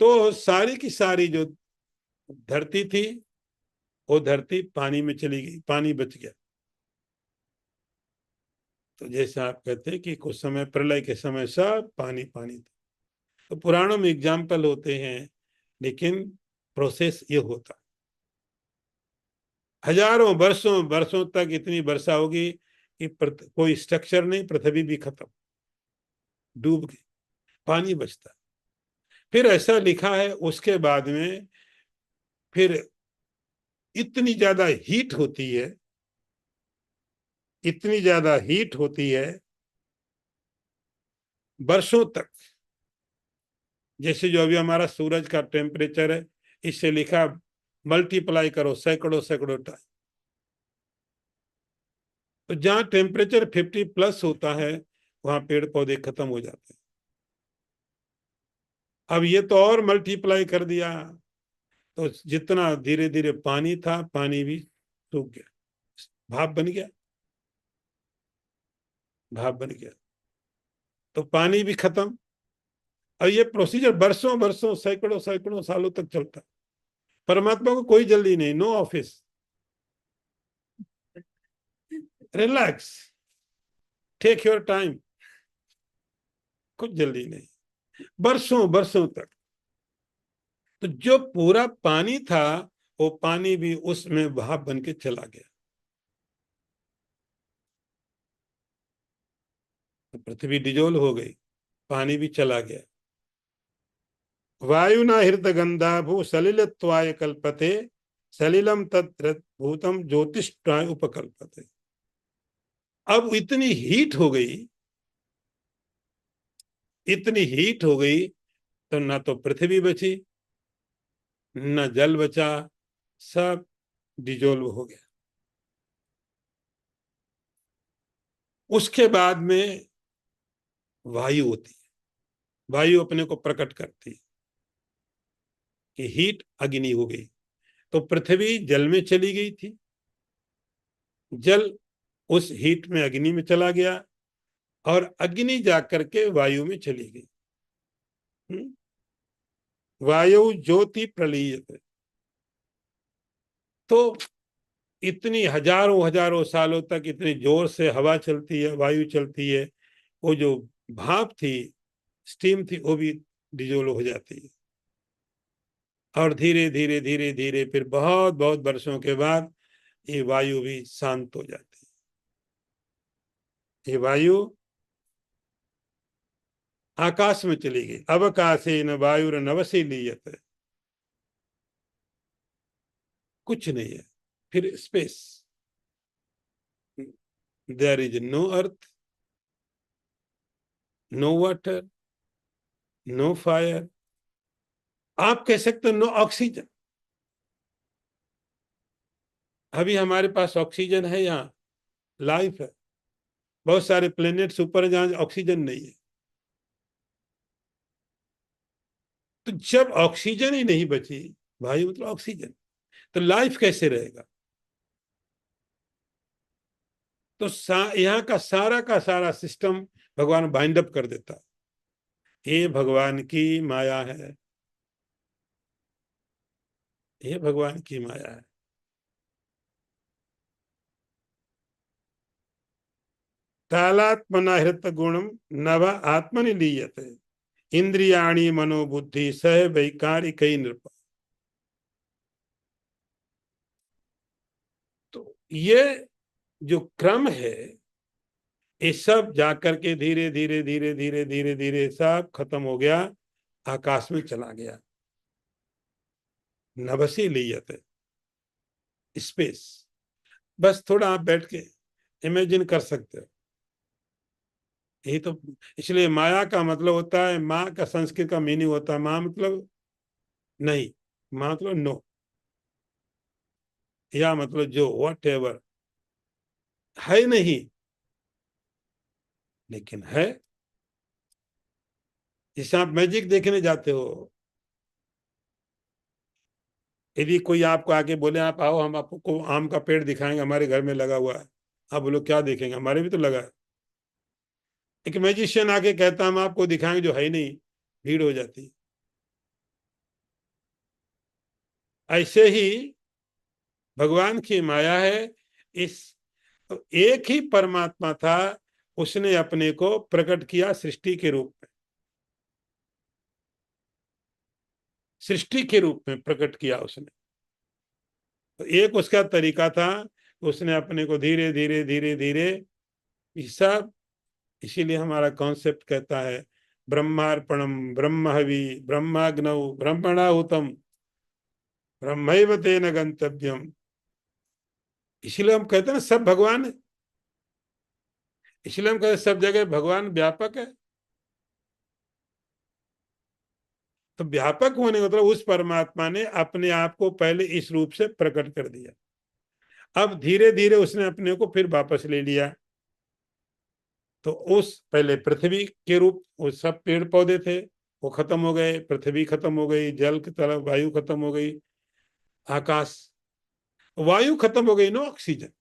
तो सारी की सारी जो धरती थी वो धरती पानी में चली गई, पानी बच गया। तो जैसे आप कहते हैं कि कुछ समय प्रलय के समय सब पानी पानी था, तो पुराणों में एग्जाम्पल होते हैं, लेकिन प्रोसेस ये होता, हजारों वर्षों वर्षों तक इतनी वर्षा होगी कि कोई स्ट्रक्चर नहीं, पृथ्वी भी खत्म, डूब गई, पानी बचता। फिर ऐसा लिखा है उसके बाद में फिर इतनी ज्यादा हीट होती है, इतनी ज्यादा हीट होती है वर्षों तक। जैसे जो अभी हमारा सूरज का टेम्परेचर है, इससे लिखा मल्टीप्लाई करो सैकड़ों सैकड़ों टाइम। तो जहां टेम्परेचर 50+ होता है वहां पेड़ पौधे खत्म हो जाते हैं। अब ये तो और मल्टीप्लाई कर दिया, तो जितना धीरे धीरे पानी था पानी भी सूख गया, भाप बन गया, भाप बन गया, तो पानी भी खत्म। और ये प्रोसीजर वर्षों वर्षों सैकड़ों सैकड़ों सालों तक चलता। परमात्मा को कोई जल्दी नहीं, no office, relax, take your time, कुछ जल्दी नहीं, वर्षों वर्षों तक। तो जो पूरा पानी था वो पानी भी उसमें भाप बन के चला गया। तो पृथ्वी डिजोल हो गई, पानी भी चला गया। वायुना हृतगंधा भू सलिलत्वाय कल्पते सलिलम तत्र भूतम ज्योतिष्ठाय उपकल्पते। अब इतनी हीट हो गई, इतनी हीट हो गई, तो ना तो पृथ्वी बची न जल बचा, सब डिजोल्व हो गया। उसके बाद में वायु होती है, वायु अपने को प्रकट करती है कि हीट अग्नि हो गई। तो पृथ्वी जल में चली गई थी, जल उस हीट में अग्नि में चला गया, और अग्नि जाकर के वायु में चली गई। वायु ज्योति प्रलीयते। तो इतनी हजारों हजारों सालों तक इतनी जोर से हवा चलती है, वायु चलती है, वो जो भाप थी, स्टीम थी, वो भी डिजोल्व हो जाती है। और धीरे धीरे धीरे धीरे फिर बहुत बहुत वर्षों के बाद ये वायु भी शांत हो जाती है। ये वायु आकाश में चली गई। अवकाशे न वायु नवसी लीयत, कुछ नहीं है फिर space. There is no earth, no water, no fire, आप कह सकते हो नो ऑक्सीजन। अभी हमारे पास ऑक्सीजन है, यहाँ लाइफ है। बहुत सारे प्लेनेट्स ऊपर है जहां ऑक्सीजन नहीं है। तो जब ऑक्सीजन ही नहीं बची, वायु मतलब ऑक्सीजन, तो लाइफ कैसे रहेगा? तो यहाँ का सारा सिस्टम भगवान बाइंड अप कर देता है। ये भगवान की माया है, ये भगवान की माया है। कालात्मना हृत गुणम नभ आत्मनि लीयते इंद्रियाणी मनोबुद्धि सह वैकारिक नृप। तो ये जो क्रम है, ये सब जाकर के धीरे धीरे धीरे धीरे धीरे धीरे सब खत्म हो गया, आकाश में चला गया। नभसी लीयते, स्पेस। बस थोड़ा आप बैठ के इमेजिन कर सकते हो। यही तो, इसलिए माया का मतलब होता है, माँ का संस्कृत का मीनिंग होता है, माँ मतलब नहीं, माँ मतलब नो, या मतलब जो, वट एवर, है नहीं लेकिन है। जैसे आप मैजिक देखने जाते हो, यदि कोई आपको आके बोले आप आओ हम आपको आम का पेड़ दिखाएंगे, हमारे घर में लगा हुआ है, आप बोलो क्या देखेंगे, हमारे भी तो लगा है। एक मैजिशियन आके कहता हम आपको दिखाएंगे जो है ही नहीं, भीड़ हो जाती है। ऐसे ही भगवान की माया है। इस एक ही परमात्मा था, उसने अपने को प्रकट किया सृष्टि के रूप में, सृष्टि के रूप में प्रकट किया उसने। तो एक उसका तरीका था, उसने अपने को धीरे धीरे धीरे धीरे सब। इसीलिए हमारा कॉन्सेप्ट कहता है ब्रह्मार्पणम ब्रह्म हवि ब्रह्माग्नौ ब्रह्मणाहुतम ब्रह्मैव तेन गंतव्यम। इसलिए हम कहते हैं ना सब भगवान है, इसलिए हम कहते हैं सब जगह भगवान व्यापक है। तो व्यापक होने का मतलब उस परमात्मा ने अपने आप को पहले इस रूप से प्रकट कर दिया, अब धीरे धीरे उसने अपने को फिर वापस ले लिया। तो उस पहले पृथ्वी के रूप, वो सब पेड़ पौधे थे वो खत्म हो गए, पृथ्वी खत्म हो गई, जल की तरफ वायु खत्म हो गई, आकाश, वायु खत्म हो गई, नो ऑक्सीजन।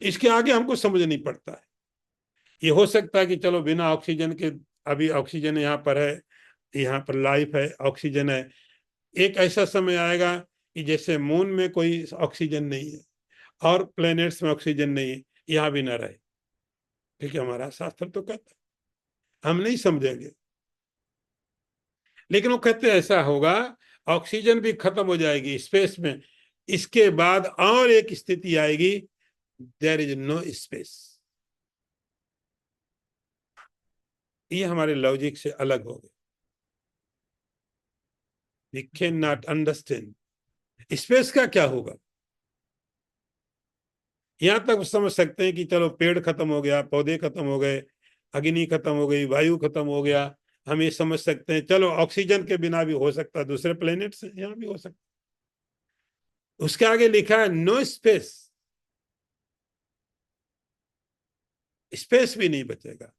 इसके आगे हमको समझ नहीं पड़ता है। ये हो सकता है कि चलो बिना ऑक्सीजन के, अभी ऑक्सीजन यहाँ पर है, यहाँ पर लाइफ है, ऑक्सीजन है। एक ऐसा समय आएगा कि जैसे मून में कोई ऑक्सीजन नहीं है और प्लैनेट्स में ऑक्सीजन नहीं है, यहाँ भी ना रहे, क्योंकि हमारा शास्त्र तो कहता है, हम नहीं समझेंगे। लेकिन वो कहते हैं ऐसा होगा, ऑक्सीजन भी खत्म हो जाएगी स्पेस में, इसके बाद और एक स्थिति आएगी, देयर इज नो स्पेस। ये हमारे लॉजिक से अलग हो गए। We can not understand space का क्या होगा। यहां तक समझ सकते हैं कि चलो पेड़ खत्म हो गया, पौधे खत्म हो गए, अग्नि खत्म हो गई, वायु खत्म हो गया, हम ये समझ सकते हैं चलो ऑक्सीजन के बिना भी हो सकता है, दूसरे प्लेनेट से यहाँ भी हो सकता है। उसके आगे लिखा है नो स्पेस, स्पेस भी नहीं बचेगा,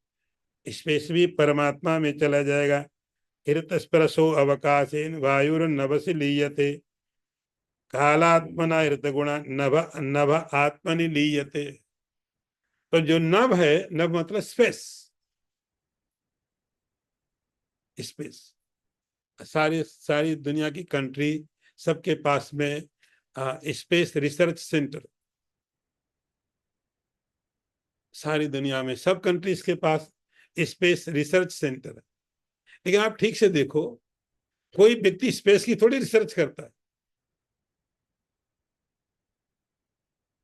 स्पेस भी परमात्मा में चला जाएगा। हृतस्परशो अवकाशेन वायुर्नभसि लीयते कालात्मना हृतगुणा नभ नभ आत्मनि लीयते। तो जो नभ है, नभ मतलब स्पेस, स्पेस सारी सारी दुनिया की कंट्री सबके पास में स्पेस रिसर्च सेंटर, सारी दुनिया में सब कंट्रीज के पास स्पेस रिसर्च सेंटर है। लेकिन आप ठीक से देखो, कोई व्यक्ति स्पेस की थोड़ी रिसर्च करता है।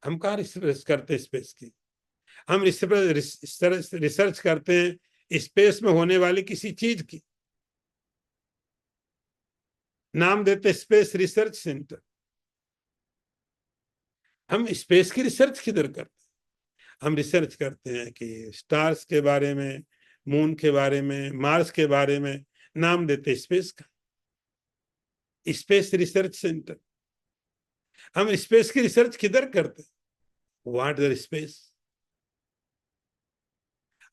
हम कहाँ रिसर्च करते हैं स्पेस की, हम रिसर्च करते हैं स्पेस में होने वाली किसी चीज की, नाम देते स्पेस रिसर्च सेंटर। हम स्पेस की रिसर्च किधर करते हैं, हम रिसर्च करते हैं कि स्टार्स के बारे में, मून के बारे में, मार्स के बारे में, नाम देते स्पेस का, स्पेस रिसर्च सेंटर। हम स्पेस की रिसर्च किधर करते हैं, व्हाट द स्पेस।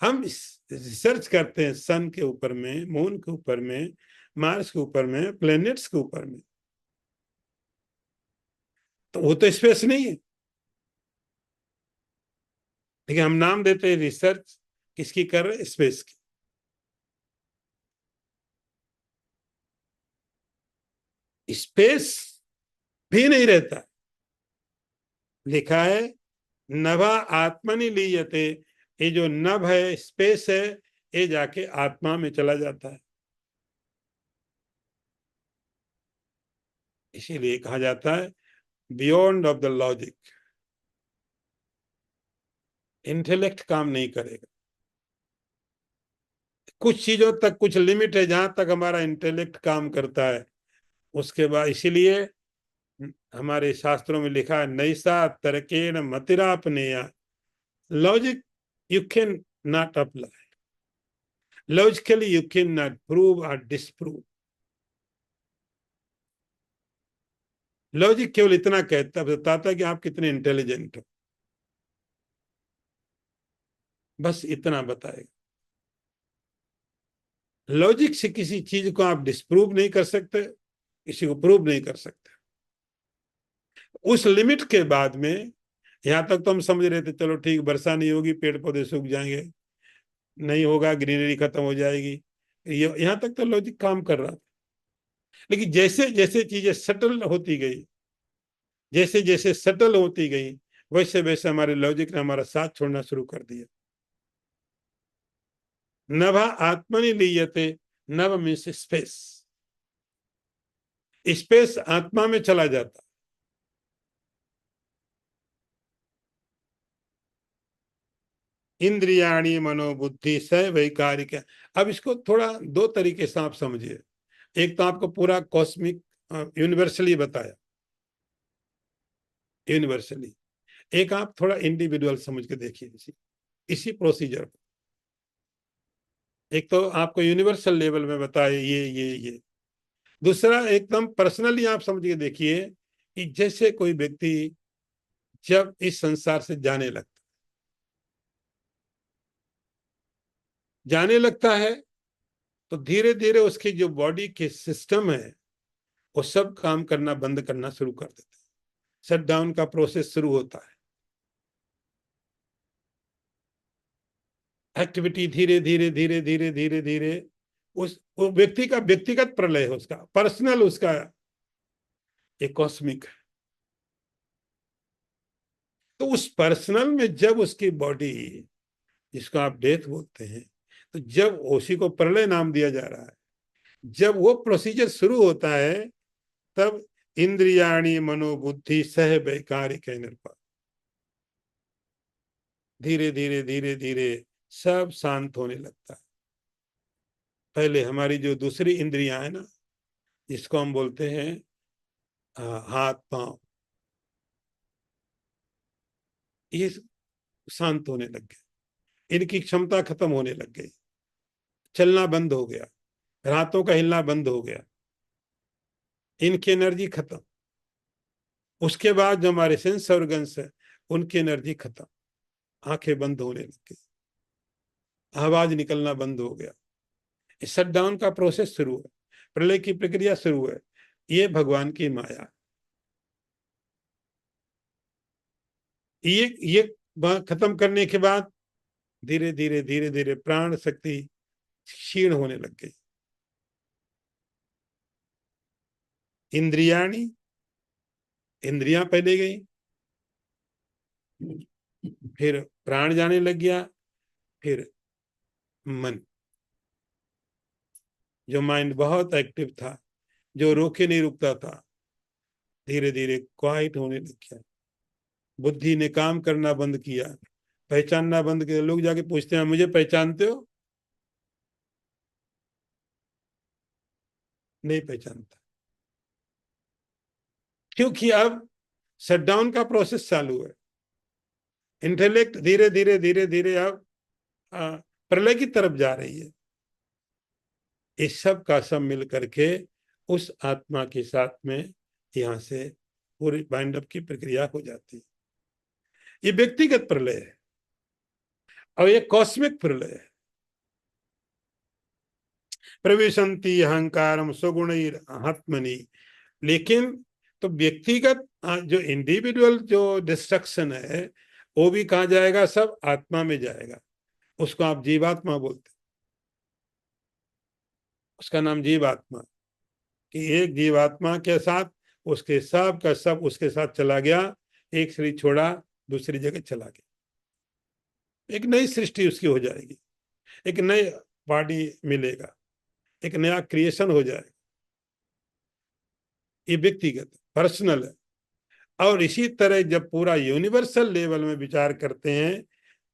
हम रिसर्च करते हैं सन के ऊपर में, मून के ऊपर में, मार्स के ऊपर में, प्लैनेट्स के ऊपर में। तो वो तो स्पेस नहीं है, लेकिन हम नाम देते हैं रिसर्च किसकी कर रहे, स्पेस की। स्पेस भी नहीं रहता, लिखा है नभा आत्मनि लीयते, ये जो नभ है, स्पेस है, ये जाके आत्मा में चला जाता है। इसीलिए कहा जाता है beyond of the logic. Intellect काम नहीं करेगा। कुछ चीजों तक कुछ लिमिट है जहां तक हमारा इंटेलेक्ट काम करता है, उसके बाद इसीलिए हमारे शास्त्रों में लिखा है नैसा तर्केण मतिरापनेया। Logic you can not apply, logically you can not prove और डिसप्रूव। लॉजिक केवल इतना कहता बताता है कि आप कितने इंटेलिजेंट हो, बस इतना बताएगा। लॉजिक से किसी चीज को आप डिसप्रूव नहीं कर सकते, किसी को प्रूव नहीं कर सकते। उस लिमिट के बाद में यहां तक तो हम समझ रहे थे चलो ठीक, वर्षा नहीं होगी, पेड़ पौधे सूख जाएंगे, नहीं होगा, ग्रीनरी खत्म हो जाएगी, यहां तक तो लॉजिक काम कर रहा था। लेकिन जैसे जैसे चीजें सटल होती गई, जैसे जैसे सटल होती गई, वैसे वैसे हमारे लॉजिक ने हमारा साथ छोड़ना शुरू कर दिया। नभा आत्मनि लीयते, नभ मीन्स स्पेस, स्पेस आत्मा में चला जाता। इंद्रियाणी मनोबुद्धि स वैकारिक। अब इसको थोड़ा दो तरीके से आप समझिए। एक तो आपको पूरा कॉस्मिक यूनिवर्सली बताया, यूनिवर्सली। एक आप थोड़ा इंडिविजुअल समझ के देखिए इसी इसी प्रोसीजर को। एक तो आपको यूनिवर्सल लेवल में बताए ये। दूसरा एकदम पर्सनली आप समझ के देखिए कि जैसे कोई व्यक्ति जब इस संसार से जाने लगता है तो धीरे धीरे उसकी जो बॉडी के सिस्टम है वो सब काम करना बंद करना शुरू कर देते हैं। शट डाउन का प्रोसेस शुरू होता है। एक्टिविटी धीरे धीरे धीरे धीरे धीरे धीरे उस वो व्यक्ति का व्यक्तिगत प्रलय है, उसका पर्सनल, उसका एक कॉस्मिक है। तो उस पर्सनल में जब उसकी बॉडी, जिसको आप डेथ बोलते हैं, तो जब उसी को प्रलय नाम दिया जा रहा है, जब वो प्रोसीजर शुरू होता है तब इंद्रियाणी मनोबुद्धि सह वैकारिक नृपा, धीरे धीरे धीरे धीरे सब शांत होने लगता है। पहले हमारी जो दूसरी इंद्रियां है ना, जिसको हम बोलते हैं हाथ पांव, ये शांत होने लग गए, इनकी क्षमता खत्म होने लग गई, चलना बंद हो गया, रातों का हिलना बंद हो गया, इनकी एनर्जी खत्म। उसके बाद जो हमारे सेंस ऑर्गन्स है उनकी एनर्जी खत्म, आंखें बंद होने लग गई, आवाज निकलना बंद हो गया। शट डाउन का प्रोसेस शुरू है, प्रलय की प्रक्रिया शुरू है। ये भगवान की माया। ये खत्म करने के बाद धीरे धीरे धीरे धीरे प्राण शक्ति क्षीण होने लग गई। इंद्रियाणी, इंद्रियां पहले गई, फिर प्राण जाने लग गया, फिर मन, जो माइंड बहुत एक्टिव था, जो रोके नहीं रुकता था, धीरे धीरे क्वाइट होने लग गया। बुद्धि ने काम करना बंद किया, पहचानना बंद किया। लोग जाके पूछते हैं मुझे पहचानते हो? नहीं पहचानता, क्योंकि अब शटडाउन का प्रोसेस चालू है। इंटेलेक्ट धीरे धीरे धीरे धीरे अब प्रलय की तरफ जा रही है। इस सब का सब मिल करके उस आत्मा के साथ में यहां से पूरी बाइंड अप की प्रक्रिया हो जाती है। ये व्यक्तिगत प्रलय है और ये कॉस्मिक प्रलय है। प्रविशंति अहंकारम स्वगुणैरात्मनि। लेकिन तो व्यक्तिगत जो इंडिविजुअल जो डिस्ट्रक्शन है वो भी कहा जाएगा, सब आत्मा में जाएगा। उसको आप जीवात्मा बोलते, उसका नाम जीवात्मा, कि एक जीवात्मा के साथ उसके सब का सब उसके साथ चला गया, एक शरीर छोड़ा, दूसरी जगह चला गया। एक नई सृष्टि उसकी हो जाएगी, एक नई बॉडी मिलेगा, एक नया क्रिएशन हो जाएगा। ये व्यक्तिगत पर्सनल है। और इसी तरह जब पूरा यूनिवर्सल लेवल में विचार करते हैं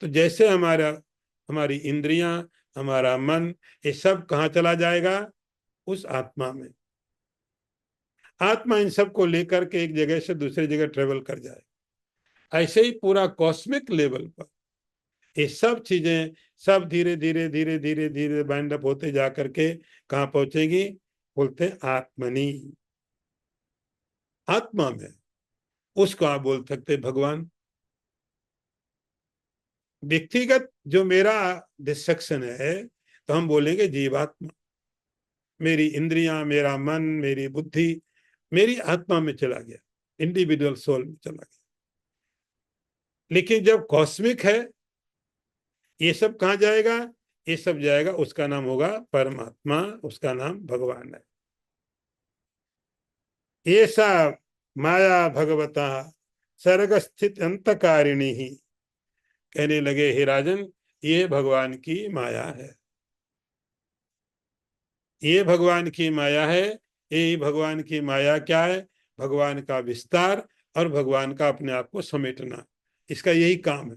तो जैसे हमारी इंद्रियां, हमारा मन, ये सब कहाँ चला जाएगा? उस आत्मा में। आत्मा इन सब को लेकर के एक जगह से दूसरी जगह ट्रेवल कर जाएगा। ऐसे ही पूरा कॉस्मिक लेवल पर ये सब चीजें सब धीरे धीरे धीरे धीरे धीरे बाइंड अप होते जा करके कहाँ पहुंचेगी? बोलते हैं आत्मनि, आत्मा में। उसको आप बोल सकते भगवान। व्यक्तिगत जो मेरा डिस्ट्रक्शन है तो हम बोलेंगे जीवात्मा। मेरी इंद्रियां, मेरा मन, मेरी बुद्धि मेरी आत्मा में चला गया, इंडिविजुअल सोल में चला गया। लेकिन जब कॉस्मिक है, ये सब कहाँ जाएगा? ये सब जाएगा, उसका नाम होगा परमात्मा, उसका नाम भगवान है। ये सब माया भगवता सर्ग स्थित अंतकारिणी ही। कहने लगे हे राजन, ये भगवान की माया है, ये भगवान की माया है। ये भगवान की माया क्या है? भगवान का विस्तार और भगवान का अपने आप को समेटना, इसका यही काम है।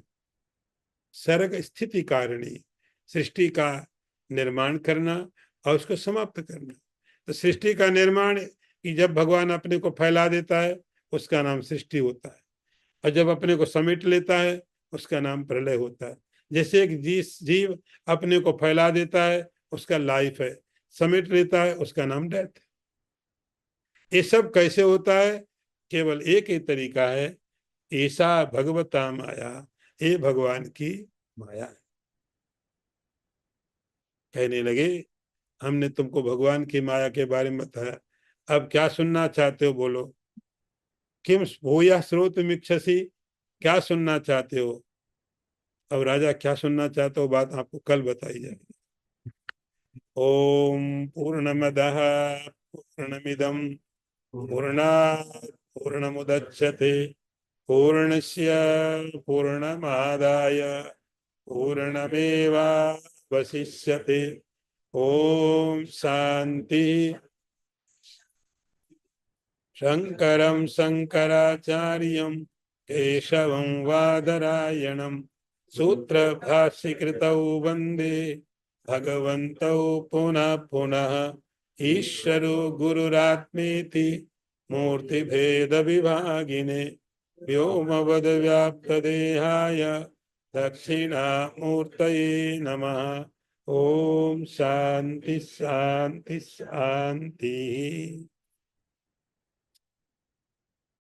सर्ग स्थिति कारिणी, सृष्टि का निर्माण करना और उसको समाप्त करना। तो सृष्टि का निर्माण कि जब भगवान अपने को फैला देता है उसका नाम सृष्टि होता है, और जब अपने को समेट लेता है उसका नाम प्रलय होता है। जैसे एक जीव अपने को फैला देता है उसका लाइफ है, समेट लेता है उसका नाम डेथ है। ये सब कैसे होता है? केवल एक ही तरीका है, ऐसा भगवता माया, ये भगवान की माया है। कहने लगे हमने तुमको भगवान की माया के बारे में बताया, अब क्या सुनना चाहते हो? बोलो। किम भूया श्रोतुमिच्छसि, क्या सुनना चाहते हो? अब राजा क्या सुनना चाहते हो, बात आपको कल बताई जाएगी। ओम पूर्णमदः पूर्णमिदं पूर्णात् पूर्णमुदच्यते पूर्णस्य पूर्णमादाय पूर्णमेवावशिष्यते। ओम शांति। शंकरं शंकराचार्यं केशवं वादरायणं सूत्रभाष्यकृतौ वन्दे भगवन्तौ पुनः पुनः। ईश्वरो गुरुरात्मेति मूर्तिभेदविभागिने व्योमवद्व्याप्तदेहाय दक्षिणामूर्तये नमः। ओम शांति शांति शांति।